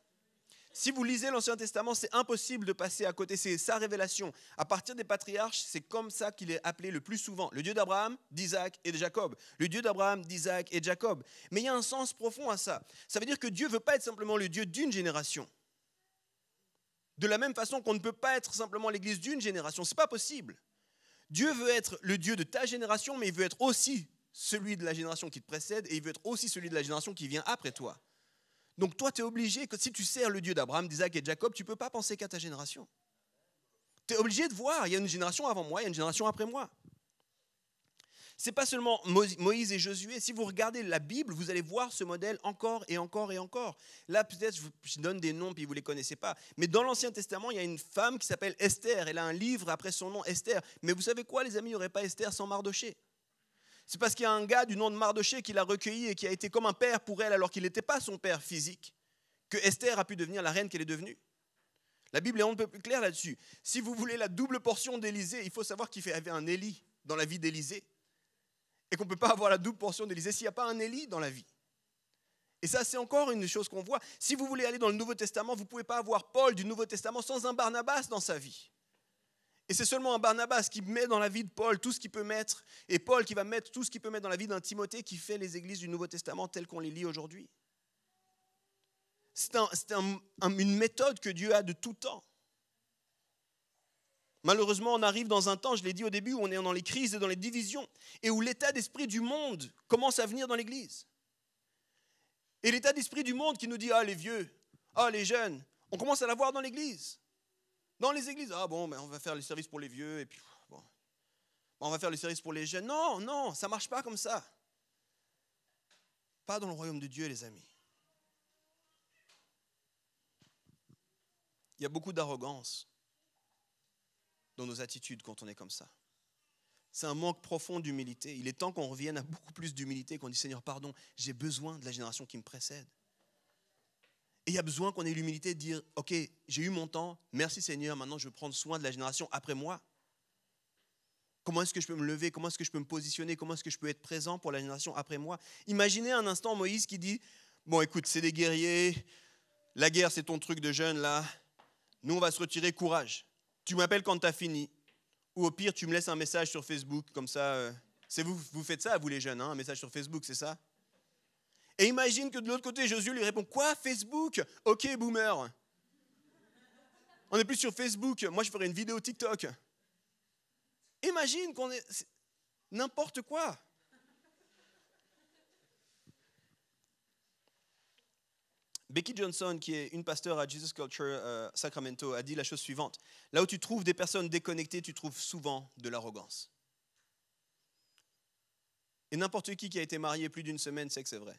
Si vous lisez l'Ancien Testament, c'est impossible de passer à côté. C'est sa révélation. À partir des patriarches, c'est comme ça qu'il est appelé le plus souvent. Le Dieu d'Abraham, d'Isaac et de Jacob. Le Dieu d'Abraham, d'Isaac et de Jacob. Mais il y a un sens profond à ça. Ça veut dire que Dieu ne veut pas être simplement le Dieu d'une génération. De la même façon qu'on ne peut pas être simplement l'église d'une génération. Ce n'est pas possible. Dieu veut être le Dieu de ta génération, mais il veut être aussi celui de la génération qui te précède et il veut être aussi celui de la génération qui vient après toi. Donc toi, tu es obligé, que si tu sers le Dieu d'Abraham, d'Isaac et de Jacob, tu ne peux pas penser qu'à ta génération. Tu es obligé de voir, il y a une génération avant moi, il y a une génération après moi. Ce n'est pas seulement Moïse et Josué. Si vous regardez la Bible, vous allez voir ce modèle encore et encore et encore. Là, peut-être, je donne des noms, puis vous ne les connaissez pas. Mais dans l'Ancien Testament, il y a une femme qui s'appelle Esther. Elle a un livre après son nom, Esther. Mais vous savez quoi, les amis, il n'y aurait pas Esther sans Mardoché. C'est parce qu'il y a un gars du nom de Mardoché qui l'a recueilli et qui a été comme un père pour elle alors qu'il n'était pas son père physique, que Esther a pu devenir la reine qu'elle est devenue. La Bible est un peu plus claire là-dessus. Si vous voulez la double portion d'Élisée, il faut savoir qu'il y avait un Élie dans la vie d'Élisée et qu'on ne peut pas avoir la double portion d'Élisée s'il n'y a pas un Élie dans la vie. Et ça, c'est encore une chose qu'on voit. Si vous voulez aller dans le Nouveau Testament, vous ne pouvez pas avoir Paul du Nouveau Testament sans un Barnabas dans sa vie. Et c'est seulement un Barnabas qui met dans la vie de Paul tout ce qu'il peut mettre, et Paul qui va mettre tout ce qu'il peut mettre dans la vie d'un Timothée qui fait les églises du Nouveau Testament telles qu'on les lit aujourd'hui. C'est une méthode que Dieu a de tout temps. Malheureusement, on arrive dans un temps, je l'ai dit au début, où on est dans les crises et dans les divisions, et où l'état d'esprit du monde commence à venir dans l'église. Et l'état d'esprit du monde qui nous dit « Ah, les vieux, ah, les jeunes », on commence à l'avoir dans l'église. Dans les églises, ah bon, on va faire les services pour les vieux, et puis bon, on va faire les services pour les jeunes. Non, non, ça ne marche pas comme ça. Pas dans le royaume de Dieu, les amis. Il y a beaucoup d'arrogance dans nos attitudes quand on est comme ça. C'est un manque profond d'humilité. Il est temps qu'on revienne à beaucoup plus d'humilité, qu'on dise Seigneur, pardon, j'ai besoin de la génération qui me précède. Et il y a besoin qu'on ait l'humilité de dire, ok, j'ai eu mon temps, merci Seigneur, maintenant je veux prendre soin de la génération après moi. Comment est-ce que je peux me lever? Comment est-ce que je peux me positionner? Comment est-ce que je peux être présent pour la génération après moi? Imaginez un instant Moïse qui dit, bon écoute, c'est des guerriers, la guerre c'est ton truc de jeune là, nous on va se retirer, courage. Tu m'appelles quand tu as fini. Ou au pire, tu me laisses un message sur Facebook, comme ça, c'est vous faites ça, vous les jeunes, hein, un message sur Facebook, c'est ça? Et imagine que de l'autre côté, Josué lui répond, quoi, Facebook? Ok, boomer. On n'est plus sur Facebook, moi je ferai une vidéo TikTok. Imagine qu'on est n'importe quoi. Becky Johnson, qui est une pasteure à Jesus Culture Sacramento, a dit la chose suivante. Là où tu trouves des personnes déconnectées, tu trouves souvent de l'arrogance. Et n'importe qui a été marié plus d'une semaine sait que c'est vrai.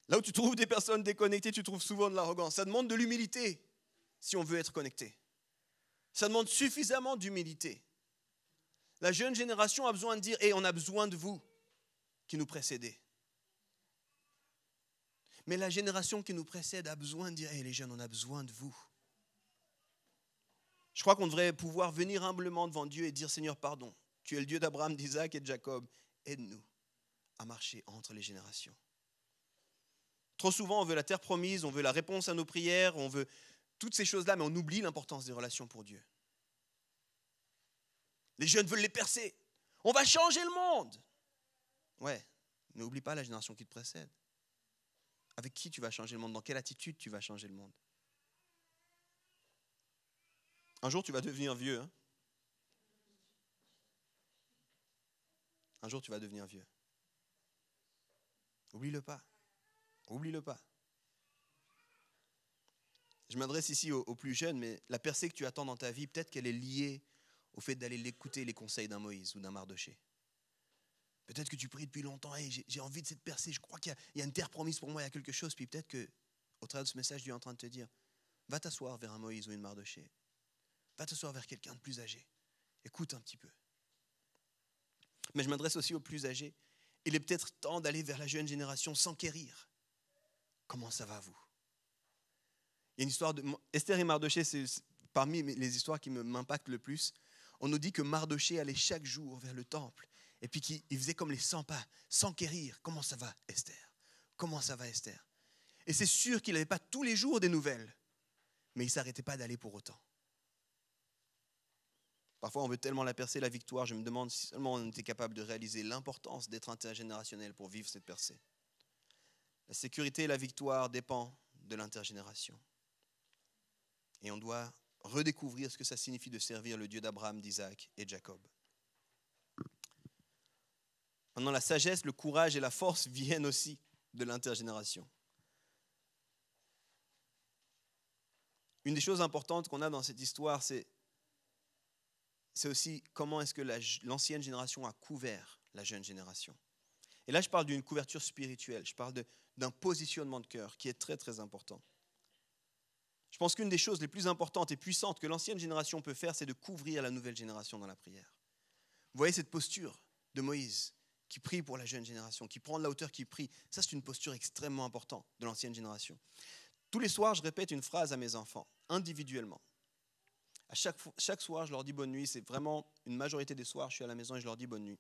Là où tu trouves des personnes déconnectées, tu trouves souvent de l'arrogance. Ça demande de l'humilité si on veut être connecté. Ça demande suffisamment d'humilité. La jeune génération a besoin de dire « Hey, on a besoin de vous qui nous précédez ». Mais la génération qui nous précède a besoin de dire « Hey, les jeunes, on a besoin de vous ». Je crois qu'on devrait pouvoir venir humblement devant Dieu et dire « Seigneur, pardon, tu es le Dieu d'Abraham, d'Isaac et de Jacob. Aide-nous à marcher entre les générations. » Trop souvent, on veut la terre promise, on veut la réponse à nos prières, on veut toutes ces choses-là, mais on oublie l'importance des relations pour Dieu. Les jeunes veulent les percer. On va changer le monde. Ouais, mais n'oublie pas la génération qui te précède. Avec qui tu vas changer le monde? Dans quelle attitude tu vas changer le monde? Un jour, tu vas devenir vieux. Hein? Un jour, tu vas devenir vieux. Oublie-le pas. Oublie-le pas. Je m'adresse ici aux plus jeunes, mais la percée que tu attends dans ta vie, peut-être qu'elle est liée au fait d'aller écouter les conseils d'un Moïse ou d'un Mardochée. Peut-être que tu pries depuis longtemps, hey, j'ai envie de cette percée, je crois qu'il y a une terre promise pour moi, il y a quelque chose, puis peut-être qu'au travers de ce message, Dieu est en train de te dire, va t'asseoir vers un Moïse ou une Mardochée. Va t'asseoir vers quelqu'un de plus âgé. Écoute un petit peu. Mais je m'adresse aussi aux plus âgés. Il est peut-être temps d'aller vers la jeune génération, s'enquérir. Comment ça va, vous? Il y a une histoire de Esther et Mardochée, c'est parmi les histoires qui m'impactent le plus. On nous dit que Mardochée allait chaque jour vers le temple et puis qu'il faisait comme les 100 pas, s'enquérir. Comment ça va, Esther? Comment ça va, Esther? Et c'est sûr qu'il n'avait pas tous les jours des nouvelles, mais il ne s'arrêtait pas d'aller pour autant. Parfois, on veut tellement la percée, la victoire. Je me demande si seulement on était capable de réaliser l'importance d'être intergénérationnel pour vivre cette percée. La sécurité et la victoire dépendent de l'intergénération. Et on doit redécouvrir ce que ça signifie de servir le Dieu d'Abraham, d'Isaac et de Jacob. Maintenant, la sagesse, le courage et la force viennent aussi de l'intergénération. Une des choses importantes qu'on a dans cette histoire, c'est aussi comment est-ce que l'ancienne génération a couvert la jeune génération. Et là, je parle d'une couverture spirituelle, je parle d'un positionnement de cœur qui est très, très important. Je pense qu'une des choses les plus importantes et puissantes que l'ancienne génération peut faire, c'est de couvrir la nouvelle génération dans la prière. Vous voyez cette posture de Moïse qui prie pour la jeune génération, qui prend de la hauteur, qui prie. Ça, c'est une posture extrêmement importante de l'ancienne génération. Tous les soirs, je répète une phrase à mes enfants, individuellement. À chaque soir, je leur dis bonne nuit. C'est vraiment une majorité des soirs, je suis à la maison et je leur dis bonne nuit.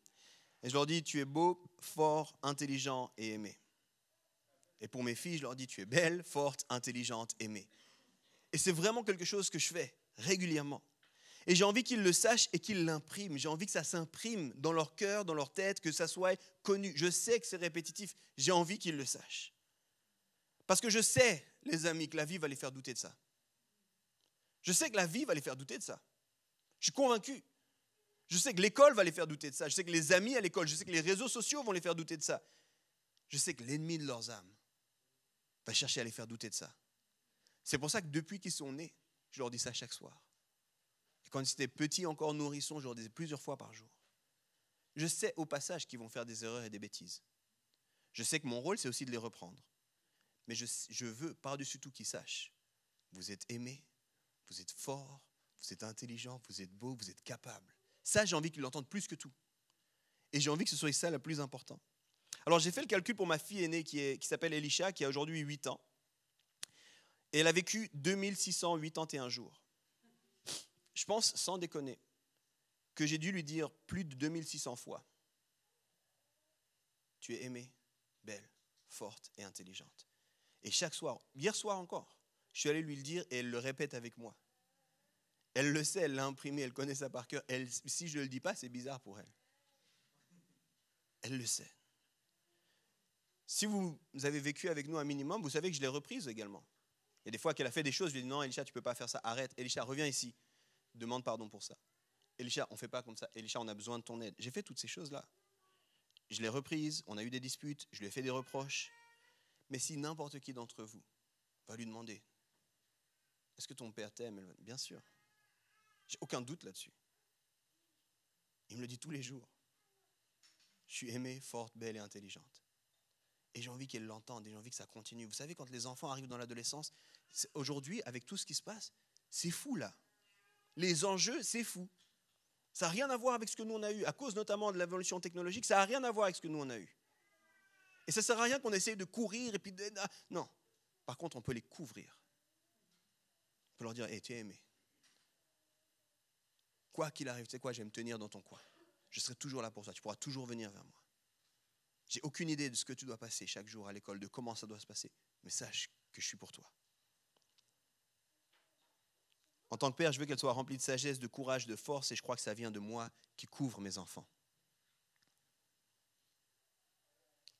Et je leur dis, tu es beau, fort, intelligent et aimé. Et pour mes filles, je leur dis, tu es belle, forte, intelligente, aimée. Et c'est vraiment quelque chose que je fais régulièrement. Et j'ai envie qu'ils le sachent et qu'ils l'impriment. J'ai envie que ça s'imprime dans leur cœur, dans leur tête, que ça soit connu. Je sais que c'est répétitif. J'ai envie qu'ils le sachent. Parce que je sais, les amis, que la vie va les faire douter de ça. Je sais que la vie va les faire douter de ça. Je suis convaincu. Je sais que l'école va les faire douter de ça. Je sais que les amis à l'école, je sais que les réseaux sociaux vont les faire douter de ça. Je sais que l'ennemi de leurs âmes va chercher à les faire douter de ça. C'est pour ça que depuis qu'ils sont nés, je leur dis ça chaque soir. Et quand ils étaient petits, encore nourrissons, je leur disais plusieurs fois par jour. Je sais au passage qu'ils vont faire des erreurs et des bêtises. Je sais que mon rôle, c'est aussi de les reprendre. Mais je veux par-dessus tout qu'ils sachent. Vous êtes aimés, vous êtes forts, vous êtes intelligents, vous êtes beaux, vous êtes capables. Ça, j'ai envie qu'ils l'entendent plus que tout. Et j'ai envie que ce soit ça le plus important. Alors, j'ai fait le calcul pour ma fille aînée qui s'appelle Elisha, qui a aujourd'hui 8 ans. Et elle a vécu 2681 jours. Je pense, sans déconner, que j'ai dû lui dire plus de 2600 fois. Tu es aimée, belle, forte et intelligente. Et chaque soir, hier soir encore, je suis allé lui le dire et elle le répète avec moi. Elle le sait, elle l'a imprimé, elle connaît ça par cœur. Si je ne le dis pas, c'est bizarre pour elle. Elle le sait. Si vous avez vécu avec nous un minimum, vous savez que je l'ai reprise également. Il y a des fois qu'elle a fait des choses, je lui ai dit non, Elisha, tu ne peux pas faire ça, arrête. Elisha, reviens ici, demande pardon pour ça. Elisha, on ne fait pas comme ça. Elisha, on a besoin de ton aide. J'ai fait toutes ces choses-là. Je l'ai reprise, on a eu des disputes, je lui ai fait des reproches. Mais si n'importe qui d'entre vous va lui demander, est-ce que ton père t'aime? Bien sûr. J'ai aucun doute là-dessus. Il me le dit tous les jours. Je suis aimée, forte, belle et intelligente. Et j'ai envie qu'elle l'entende, et j'ai envie que ça continue. Vous savez, quand les enfants arrivent dans l'adolescence, aujourd'hui, avec tout ce qui se passe, c'est fou là. Les enjeux, c'est fou. Ça n'a rien à voir avec ce que nous on a eu, à cause notamment de l'évolution technologique, ça n'a rien à voir avec ce que nous on a eu. Et ça ne sert à rien qu'on essaye de courir et puis non. Par contre, on peut les couvrir. On peut leur dire, hey, tu es aimé. Quoi qu'il arrive, tu sais quoi, je vais me tenir dans ton coin. Je serai toujours là pour toi, tu pourras toujours venir vers moi. J'ai aucune idée de ce que tu dois passer chaque jour à l'école, de comment ça doit se passer, mais sache que je suis pour toi. En tant que père, je veux qu'elle soit remplie de sagesse, de courage, de force, et je crois que ça vient de moi qui couvre mes enfants.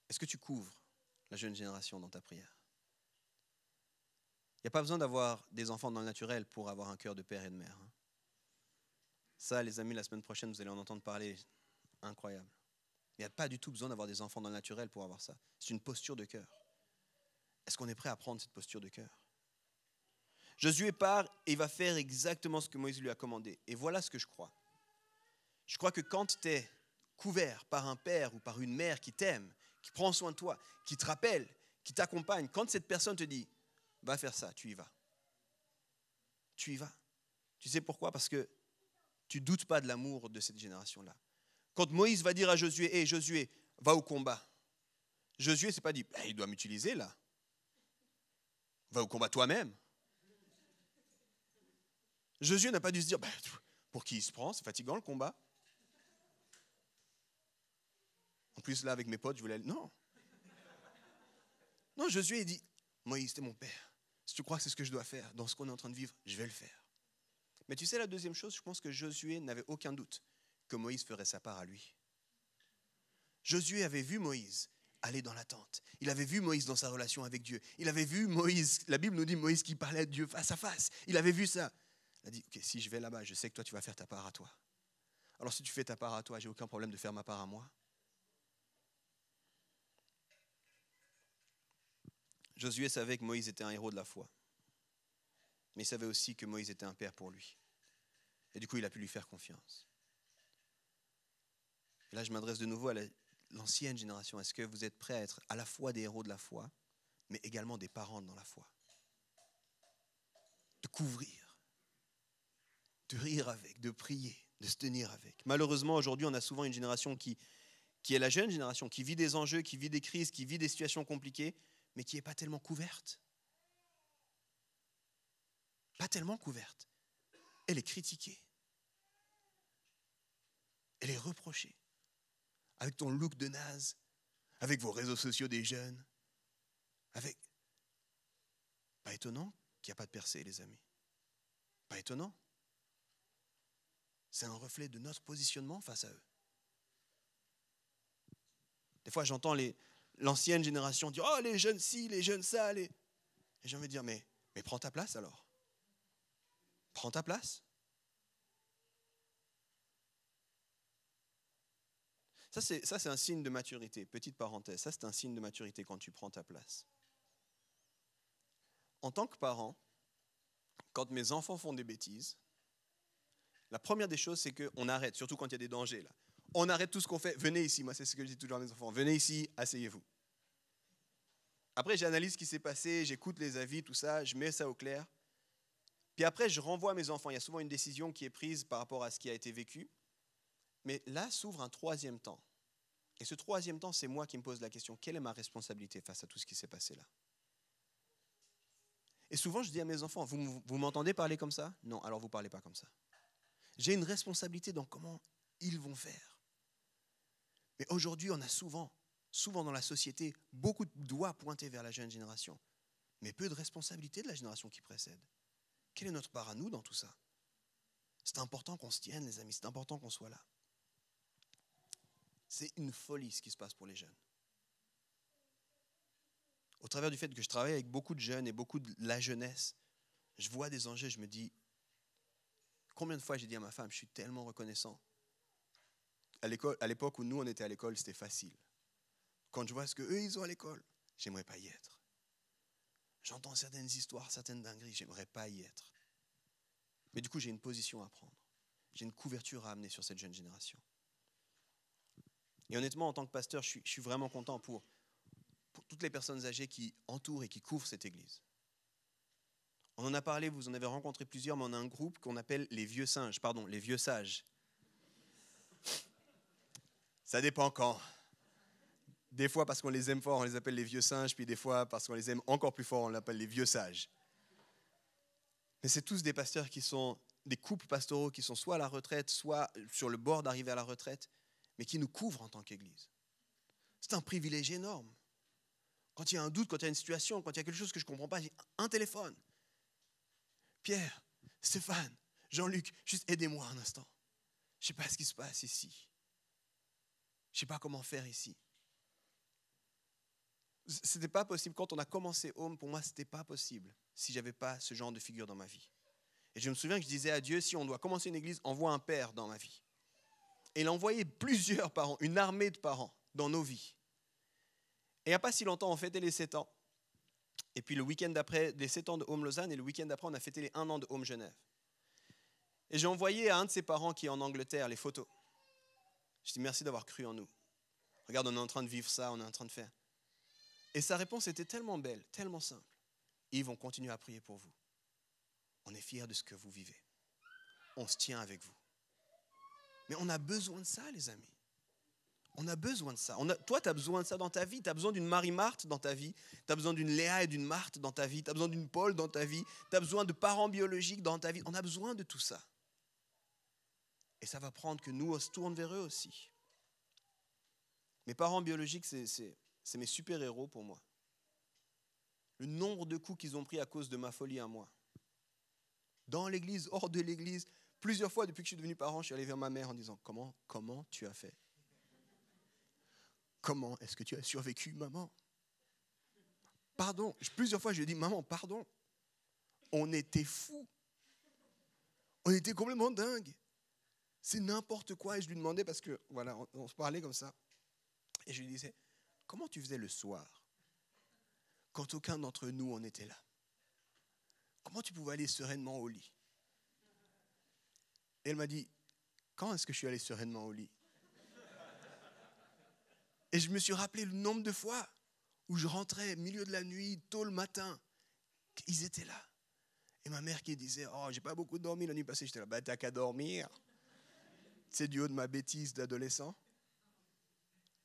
Est-ce que tu couvres la jeune génération dans ta prière? Il n'y a pas besoin d'avoir des enfants dans le naturel pour avoir un cœur de père et de mère. Ça, les amis, la semaine prochaine, vous allez en entendre parler. Incroyable. Il n'y a pas du tout besoin d'avoir des enfants dans le naturel pour avoir ça. C'est une posture de cœur. Est-ce qu'on est prêt à prendre cette posture de cœur? Josué part et il va faire exactement ce que Moïse lui a commandé. Et voilà ce que je crois. Je crois que quand tu es couvert par un père ou par une mère qui t'aime, qui prend soin de toi, qui te rappelle, qui t'accompagne, quand cette personne te dit « va faire ça », tu y vas. Tu y vas. Tu sais pourquoi? Parce que tu ne doutes pas de l'amour de cette génération-là. Quand Moïse va dire à Josué « Hé Josué, va au combat », Josué ne s'est pas dit « il doit m'utiliser là. Va au combat toi-même. » Josué n'a pas dû se dire pour qui il se prend, c'est fatigant le combat. En plus, là, avec mes potes, je voulais aller. Non. Non, Josué, il dit Moïse, t'es mon père. Si tu crois que c'est ce que je dois faire dans ce qu'on est en train de vivre, je vais le faire. Mais tu sais, la deuxième chose, je pense que Josué n'avait aucun doute que Moïse ferait sa part à lui. Josué avait vu Moïse aller dans la tente. Il avait vu Moïse dans sa relation avec Dieu. Il avait vu Moïse, la Bible nous dit Moïse qui parlait à Dieu face à face. Il avait vu ça. Il a dit, ok, si je vais là-bas, je sais que toi, tu vas faire ta part à toi. Alors si tu fais ta part à toi, j'ai aucun problème de faire ma part à moi. Josué savait que Moïse était un héros de la foi. Mais il savait aussi que Moïse était un père pour lui. Et du coup, il a pu lui faire confiance. Et là, je m'adresse de nouveau à l'ancienne génération. Est-ce que vous êtes prêts à être à la fois des héros de la foi, mais également des parents dans la foi? De couvrir, de rire avec, de prier, de se tenir avec. Malheureusement, aujourd'hui, on a souvent une génération qui est la jeune génération, qui vit des enjeux, qui vit des crises, qui vit des situations compliquées, mais qui n'est pas tellement couverte. Pas tellement couverte. Elle est critiquée. Elle est reprochée. Avec ton look de naze, avec vos réseaux sociaux des jeunes, avec... Pas étonnant qu'il n'y a pas de percée, les amis. Pas étonnant. C'est un reflet de notre positionnement face à eux. Des fois, j'entends l'ancienne génération dire « Oh, les jeunes ci, les jeunes ça. » Et j'ai envie de dire « Mais prends ta place alors. Prends ta place. » Ça, c'est un signe de maturité. Petite parenthèse, ça, c'est un signe de maturité quand tu prends ta place. En tant que parent, quand mes enfants font des bêtises, la première des choses, c'est qu'on arrête, surtout quand il y a des dangers. Là. On arrête tout ce qu'on fait. Venez ici, moi, c'est ce que je dis toujours à mes enfants. Venez ici, asseyez-vous. Après, j'analyse ce qui s'est passé, j'écoute les avis, tout ça, je mets ça au clair. Puis après, je renvoie mes enfants. Il y a souvent une décision qui est prise par rapport à ce qui a été vécu. Mais là s'ouvre un troisième temps. Et ce troisième temps, c'est moi qui me pose la question, quelle est ma responsabilité face à tout ce qui s'est passé là? Et souvent, je dis à mes enfants, vous m'entendez parler comme ça? Non, alors vous ne parlez pas comme ça. J'ai une responsabilité dans comment ils vont faire. Mais aujourd'hui, on a souvent dans la société, beaucoup de doigts pointés vers la jeune génération, mais peu de responsabilité de la génération qui précède. Quelle est notre part à nous dans tout ça? C'est important qu'on se tienne, les amis, c'est important qu'on soit là. C'est une folie ce qui se passe pour les jeunes. Au travers du fait que je travaille avec beaucoup de jeunes et beaucoup de la jeunesse, je vois des enjeux, je me dis, combien de fois j'ai dit à ma femme, je suis tellement reconnaissant. À l'époque où nous on était à l'école, c'était facile. Quand je vois ce qu'eux ils ont à l'école, j'aimerais pas y être. J'entends certaines histoires, certaines dingueries, j'aimerais pas y être. Mais du coup, j'ai une position à prendre. J'ai une couverture à amener sur cette jeune génération. Et honnêtement, en tant que pasteur, je suis vraiment content pour toutes les personnes âgées qui entourent et qui couvrent cette église. On en a parlé, vous en avez rencontré plusieurs, mais on a un groupe qu'on appelle les vieux singes, les vieux sages. Ça dépend quand. Des fois, parce qu'on les aime fort, on les appelle les vieux singes, puis des fois, parce qu'on les aime encore plus fort, on les appelle les vieux sages. Mais c'est tous des pasteurs qui sont des couples pastoraux qui sont soit à la retraite, soit sur le bord d'arriver à la retraite, mais qui nous couvrent en tant qu'Église. C'est un privilège énorme. Quand il y a un doute, quand il y a une situation, quand il y a quelque chose que je ne comprends pas, j'ai un téléphone. Pierre, Stéphane, Jean-Luc, juste aidez-moi un instant. Je ne sais pas ce qui se passe ici. Je ne sais pas comment faire ici. Ce n'était pas possible. Quand on a commencé Home, pour moi, ce n'était pas possible si je n'avais pas ce genre de figure dans ma vie. Et je me souviens que je disais à Dieu, si on doit commencer une église, envoie un père dans ma vie. Et il a envoyé plusieurs parents, une armée de parents dans nos vies. Et il n'y a pas si longtemps, on fêtait les 7 ans. Et puis le week-end d'après, les 7 ans de Home Lausanne, et le week-end d'après, on a fêté les 1 an de Home Genève. Et j'ai envoyé à un de ses parents qui est en Angleterre les photos. Je dis merci d'avoir cru en nous. Regarde, on est en train de vivre ça, on est en train de faire. Et sa réponse était tellement belle, tellement simple. Yves, on continue à prier pour vous. On est fiers de ce que vous vivez. On se tient avec vous. Mais on a besoin de ça, les amis. On a besoin de ça. Toi, tu as besoin de ça dans ta vie. Tu as besoin d'une Marie-Marthe dans ta vie. Tu as besoin d'une Léa et d'une Marthe dans ta vie. Tu as besoin d'une Paul dans ta vie. Tu as besoin de parents biologiques dans ta vie. On a besoin de tout ça. Et ça va prendre que nous, on se tourne vers eux aussi. Mes parents biologiques, c'est mes super-héros pour moi. Le nombre de coups qu'ils ont pris à cause de ma folie à moi. Dans l'église, hors de l'église. Plusieurs fois, depuis que je suis devenu parent, je suis allé vers ma mère en disant « Comment tu as fait ? Comment est-ce que tu as survécu, maman ? Pardon. » Plusieurs fois, je lui ai dit « Maman, pardon. On était fous. On était complètement dingues. C'est n'importe quoi. » Et je lui demandais, parce que, voilà, on se parlait comme ça. Et je lui disais « Comment tu faisais le soir, quand aucun d'entre nous en était là ? Comment tu pouvais aller sereinement au lit ? » Et elle m'a dit, quand est-ce que je suis allé sereinement au lit ? Et je me suis rappelé le nombre de fois où je rentrais au milieu de la nuit, tôt le matin, ils étaient là. Et ma mère qui disait, oh, j'ai pas beaucoup dormi la nuit passée. J'étais là, bah t'as qu'à dormir. C'est du haut de ma bêtise d'adolescent.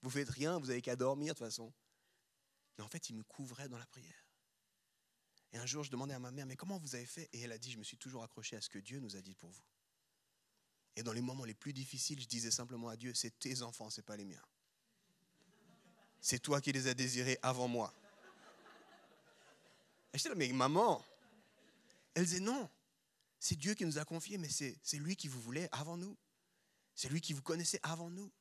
Vous faites rien, vous avez qu'à dormir de toute façon. Mais en fait, ils me couvraient dans la prière. Et un jour, je demandais à ma mère, mais comment vous avez fait ? Et elle a dit, je me suis toujours accroché à ce que Dieu nous a dit pour vous. Et dans les moments les plus difficiles, je disais simplement à Dieu, c'est tes enfants, c'est pas les miens. C'est toi qui les as désirés avant moi. Et j'étais là, mais maman, elle disait non, c'est Dieu qui nous a confiés, mais c'est lui qui vous voulait avant nous. C'est lui qui vous connaissait avant nous.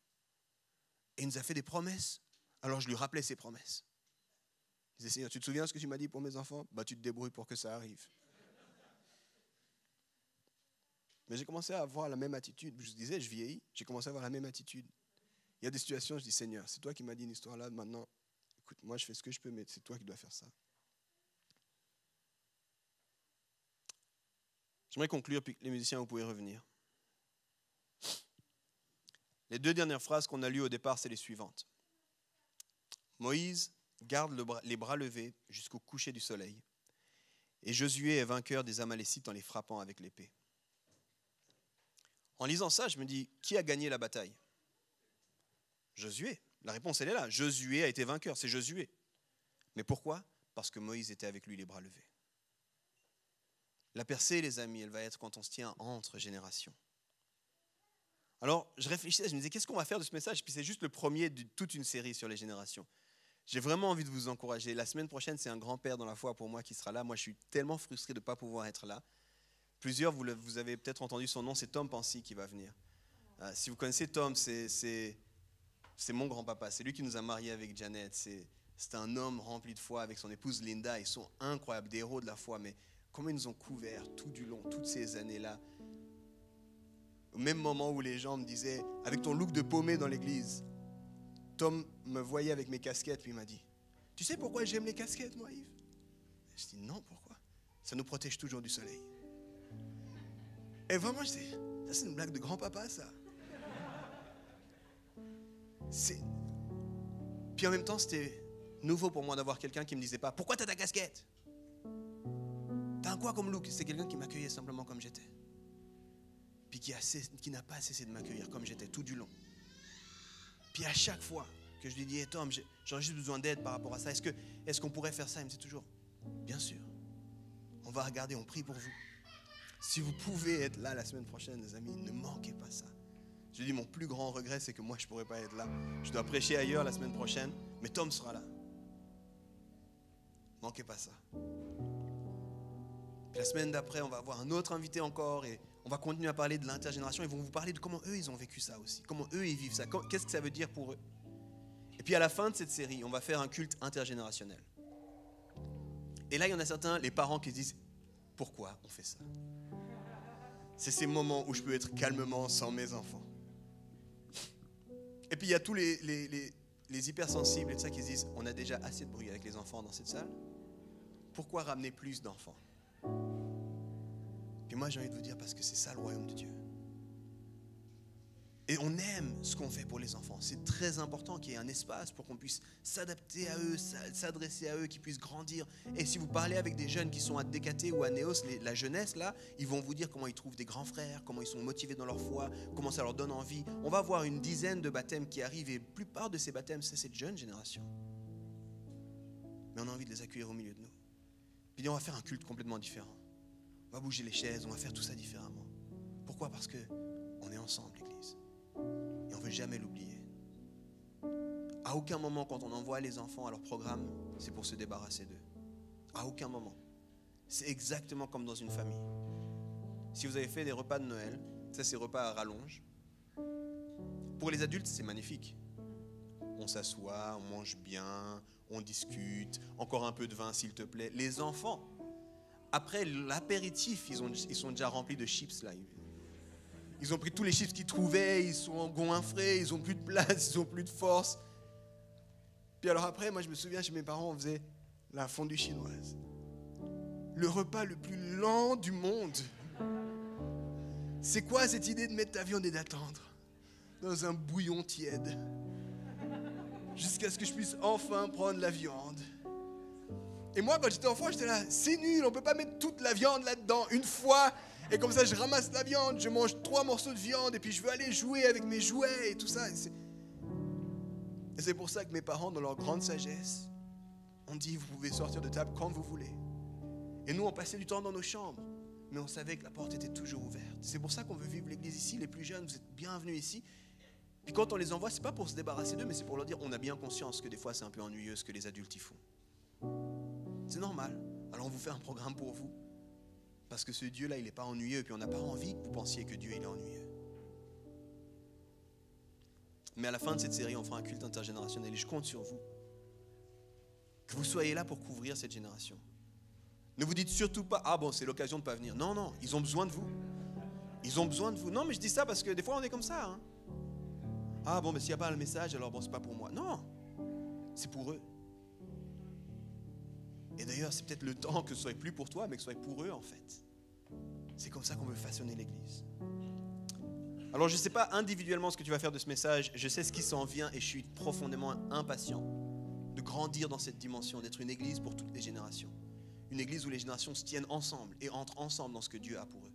Et il nous a fait des promesses. Alors je lui rappelais ses promesses. Je disais, Seigneur, tu te souviens de ce que tu m'as dit pour mes enfants ? Bah, tu te débrouilles pour que ça arrive. Mais j'ai commencé à avoir la même attitude. Je disais, je vieillis, j'ai commencé à avoir la même attitude. Il y a des situations, je dis, Seigneur, c'est toi qui m'as dit une histoire là, maintenant, écoute, moi je fais ce que je peux, mais c'est toi qui dois faire ça. J'aimerais conclure, puis les musiciens, vous pouvez revenir. Les 2 dernières phrases qu'on a lues au départ, c'est les suivantes. Moïse garde les bras levés jusqu'au coucher du soleil. Et Josué est vainqueur des Amalécites en les frappant avec l'épée. En lisant ça, je me dis, qui a gagné la bataille ? Josué. La réponse, elle est là. Josué a été vainqueur, c'est Josué. Mais pourquoi ? Parce que Moïse était avec lui les bras levés. La percée, les amis, elle va être quand on se tient entre générations. Alors, je réfléchissais, je me disais, qu'est-ce qu'on va faire de ce message ? Puis c'est juste le premier de toute une série sur les générations. J'ai vraiment envie de vous encourager. La semaine prochaine, c'est un grand-père dans la foi pour moi qui sera là. Moi, je suis tellement frustré de ne pas pouvoir être là. Plusieurs, vous avez peut-être entendu son nom, c'est Tom Pansy qui va venir. Si vous connaissez Tom, c'est mon grand-papa. C'est lui qui nous a mariés avec Janet. C'est un homme rempli de foi avec son épouse Linda. Ils sont incroyables, des héros de la foi. Mais comment ils nous ont couverts tout du long, toutes ces années-là. Au même moment où les gens me disaient, avec ton look de paumé dans l'église, Tom me voyait avec mes casquettes, puis il m'a dit, tu sais pourquoi j'aime les casquettes, moi, Yves ? Je dis non, pourquoi? Ça nous protège toujours du soleil. Et vraiment, je dis, ça c'est une blague de grand-papa, ça. Puis en même temps, c'était nouveau pour moi d'avoir quelqu'un qui me disait pas, pourquoi t'as ta casquette? T'as un quoi comme look? C'est quelqu'un qui m'accueillait simplement comme j'étais. Puis qui n'a pas cessé de m'accueillir comme j'étais tout du long. Puis à chaque fois que je lui dis, hey, Tom, j'aurais juste besoin d'aide par rapport à ça. Est-ce qu'on pourrait faire ça? Il me dit toujours, bien sûr. On va regarder, on prie pour vous. Si vous pouvez être là la semaine prochaine, les amis, ne manquez pas ça. Je lui dis, mon plus grand regret, c'est que moi, je ne pourrais pas être là. Je dois prêcher ailleurs la semaine prochaine, mais Tom sera là. Ne manquez pas ça. Puis la semaine d'après, on va avoir un autre invité encore et on va continuer à parler de l'intergénération. Ils vont vous parler de comment eux, ils ont vécu ça aussi. Comment eux, ils vivent ça. Qu'est-ce que ça veut dire pour eux. Et puis à la fin de cette série, on va faire un culte intergénérationnel. Et là, il y en a certains, les parents qui se disent, pourquoi on fait ça? C'est ces moments où je peux être calmement sans mes enfants. Et puis il y a tous les hypersensibles et tout ça qui se disent, on a déjà assez de bruit avec les enfants dans cette salle. Pourquoi ramener plus d'enfants? Et moi j'ai envie de vous dire, parce que c'est ça le royaume de Dieu. Et on aime ce qu'on fait pour les enfants. C'est très important qu'il y ait un espace pour qu'on puisse s'adapter à eux, s'adresser à eux, qu'ils puissent grandir. Et si vous parlez avec des jeunes qui sont à DKT ou à Néos, la jeunesse là, ils vont vous dire comment ils trouvent des grands frères, comment ils sont motivés dans leur foi, comment ça leur donne envie. On va avoir une dizaine de baptêmes qui arrivent et la plupart de ces baptêmes, c'est cette jeune génération. Mais on a envie de les accueillir au milieu de nous. Puis on va faire un culte complètement différent. On va bouger les chaises, on va faire tout ça différemment. Pourquoi? Parce qu'on est ensemble, l'Église. Et on ne veut jamais l'oublier. À aucun moment, quand on envoie les enfants à leur programme, c'est pour se débarrasser d'eux. À aucun moment. C'est exactement comme dans une famille. Si vous avez fait des repas de Noël, ça c'est repas à rallonge. Pour les adultes, c'est magnifique. On s'assoit, on mange bien, on discute, encore un peu de vin s'il te plaît. Les enfants, après l'apéritif, ils sont déjà remplis de chips là. Ils ont pris tous les chips qu'ils trouvaient, ils sont goinfrés, ils n'ont plus de place, ils n'ont plus de force. Puis alors après, moi je me souviens, chez mes parents, on faisait la fondue chinoise. Le repas le plus lent du monde. C'est quoi cette idée de mettre ta viande et d'attendre dans un bouillon tiède jusqu'à ce que je puisse enfin prendre la viande? Et moi, quand j'étais enfant, j'étais là, c'est nul, on ne peut pas mettre toute la viande là-dedans une fois. Et comme ça, je ramasse la viande, je mange 3 morceaux de viande, et puis je veux aller jouer avec mes jouets et tout ça. Et c'est pour ça que mes parents, dans leur grande sagesse, ont dit, vous pouvez sortir de table quand vous voulez. Et nous, on passait du temps dans nos chambres, mais on savait que la porte était toujours ouverte. C'est pour ça qu'on veut vivre l'Église ici. Les plus jeunes, vous êtes bienvenus ici. Puis quand on les envoie, c'est pas pour se débarrasser d'eux, mais c'est pour leur dire, on a bien conscience que des fois, c'est un peu ennuyeux ce que les adultes y font. C'est normal. Alors on vous fait un programme pour vous. Parce que ce Dieu-là, il n'est pas ennuyeux. Et puis on n'a pas envie que vous pensiez que Dieu, il est ennuyeux. Mais à la fin de cette série, on fera un culte intergénérationnel. Et je compte sur vous. Que vous soyez là pour couvrir cette génération. Ne vous dites surtout pas, ah bon, c'est l'occasion de ne pas venir. Non, non, ils ont besoin de vous. Ils ont besoin de vous. Non, mais je dis ça parce que des fois, on est comme ça. Hein. Ah bon, mais s'il n'y a pas le message, alors bon, c'est pas pour moi. Non, c'est pour eux. Et d'ailleurs, c'est peut-être le temps que ce soit plus pour toi, mais que ce soit pour eux, en fait. C'est comme ça qu'on veut façonner l'Église. Alors, je ne sais pas individuellement ce que tu vas faire de ce message. Je sais ce qui s'en vient et je suis profondément impatient de grandir dans cette dimension, d'être une Église pour toutes les générations. Une Église où les générations se tiennent ensemble et entrent ensemble dans ce que Dieu a pour eux.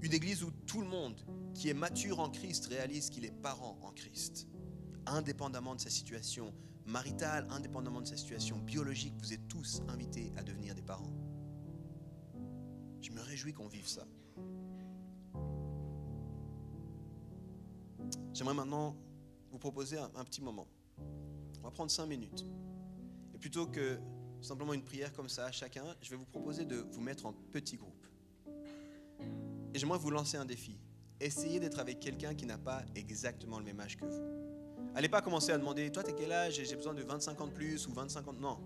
Une Église où tout le monde qui est mature en Christ réalise qu'il est parent en Christ. Indépendamment de sa situation maritale, indépendamment de sa situation biologique, vous êtes tous invités à devenir des parents. Je me réjouis qu'on vive ça. J'aimerais maintenant vous proposer un petit moment. On va prendre 5 minutes. Et plutôt que simplement une prière comme ça à chacun, je vais vous proposer de vous mettre en petits groupes. Et j'aimerais vous lancer un défi. Essayez d'être avec quelqu'un qui n'a pas exactement le même âge que vous. Allez pas commencer à demander, toi t'es quel âge, j'ai besoin de 25 ans de plus ou 25 ans de... Non.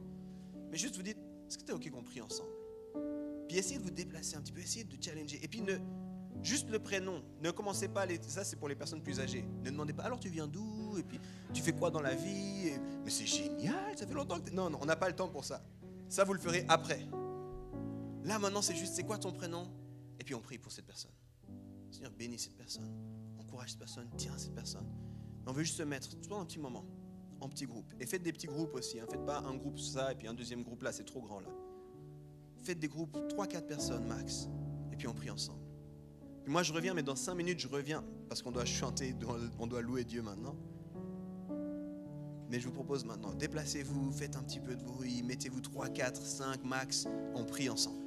Mais juste vous dites, est-ce que t'es ok qu'on prie ensemble? Puis essayez de vous déplacer un petit peu, essayez de challenger. Et puis juste le prénom, ne commencez pas, ça c'est pour les personnes plus âgées. Ne demandez pas, alors tu viens d'où? Et puis tu fais quoi dans la vie? Mais c'est génial, ça fait longtemps que... Non, on n'a pas le temps pour ça. Ça, vous le ferez après. Là, maintenant, c'est juste, c'est quoi ton prénom? Et puis on prie pour cette personne. Seigneur, bénis cette personne. Encourage cette personne. Tiens cette personne. On veut juste se mettre, tout un petit moment, en petits groupes. Et faites des petits groupes aussi. Hein. Faites pas un groupe ça et puis un deuxième groupe là, c'est trop grand là. Faites des groupes, 3-4 personnes max. Et puis on prie ensemble. Puis moi, je reviens, mais dans 5 minutes, je reviens. Parce qu'on doit chanter, on doit louer Dieu maintenant. Mais je vous propose maintenant, déplacez-vous, faites un petit peu de bruit, mettez-vous 3, 4, 5 max, on prie ensemble.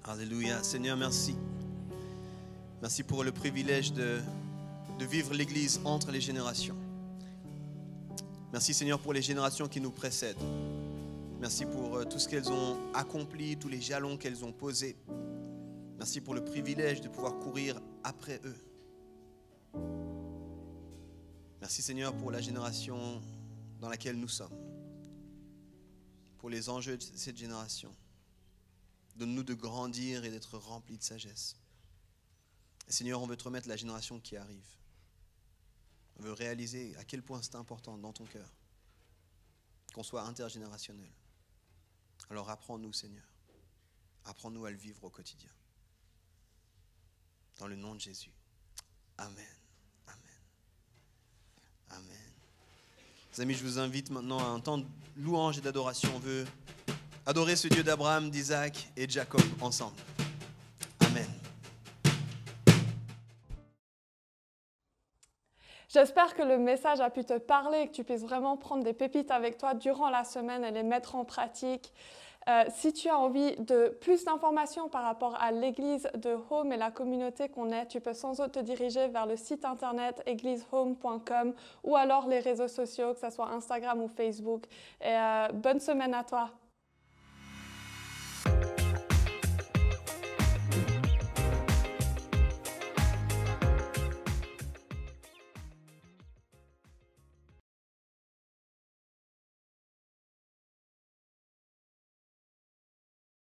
Alléluia. Seigneur, merci. Merci pour le privilège de vivre l'Église entre les générations. Merci Seigneur pour les générations qui nous précèdent. Merci pour tout ce qu'elles ont accompli, tous les jalons qu'elles ont posés. Merci pour le privilège de pouvoir courir après eux. Merci Seigneur pour la génération dans laquelle nous sommes. Pour les enjeux de cette génération. Donne-nous de grandir et d'être remplis de sagesse. Et Seigneur, on veut te remettre la génération qui arrive. On veut réaliser à quel point c'est important dans ton cœur qu'on soit intergénérationnel. Alors apprends-nous, Seigneur. Apprends-nous à le vivre au quotidien. Dans le nom de Jésus. Amen. Amen. Amen. Les amis, je vous invite maintenant à un temps de louange et d'adoration. On veut adorer ce Dieu d'Abraham, d'Isaac et de Jacob ensemble. Amen. J'espère que le message a pu te parler et que tu puisses vraiment prendre des pépites avec toi durant la semaine et les mettre en pratique. Si tu as envie de plus d'informations par rapport à l'église de Home et la communauté qu'on est, tu peux sans doute te diriger vers le site internet eglisehome.com ou alors les réseaux sociaux, que ce soit Instagram ou Facebook. Et bonne semaine à toi.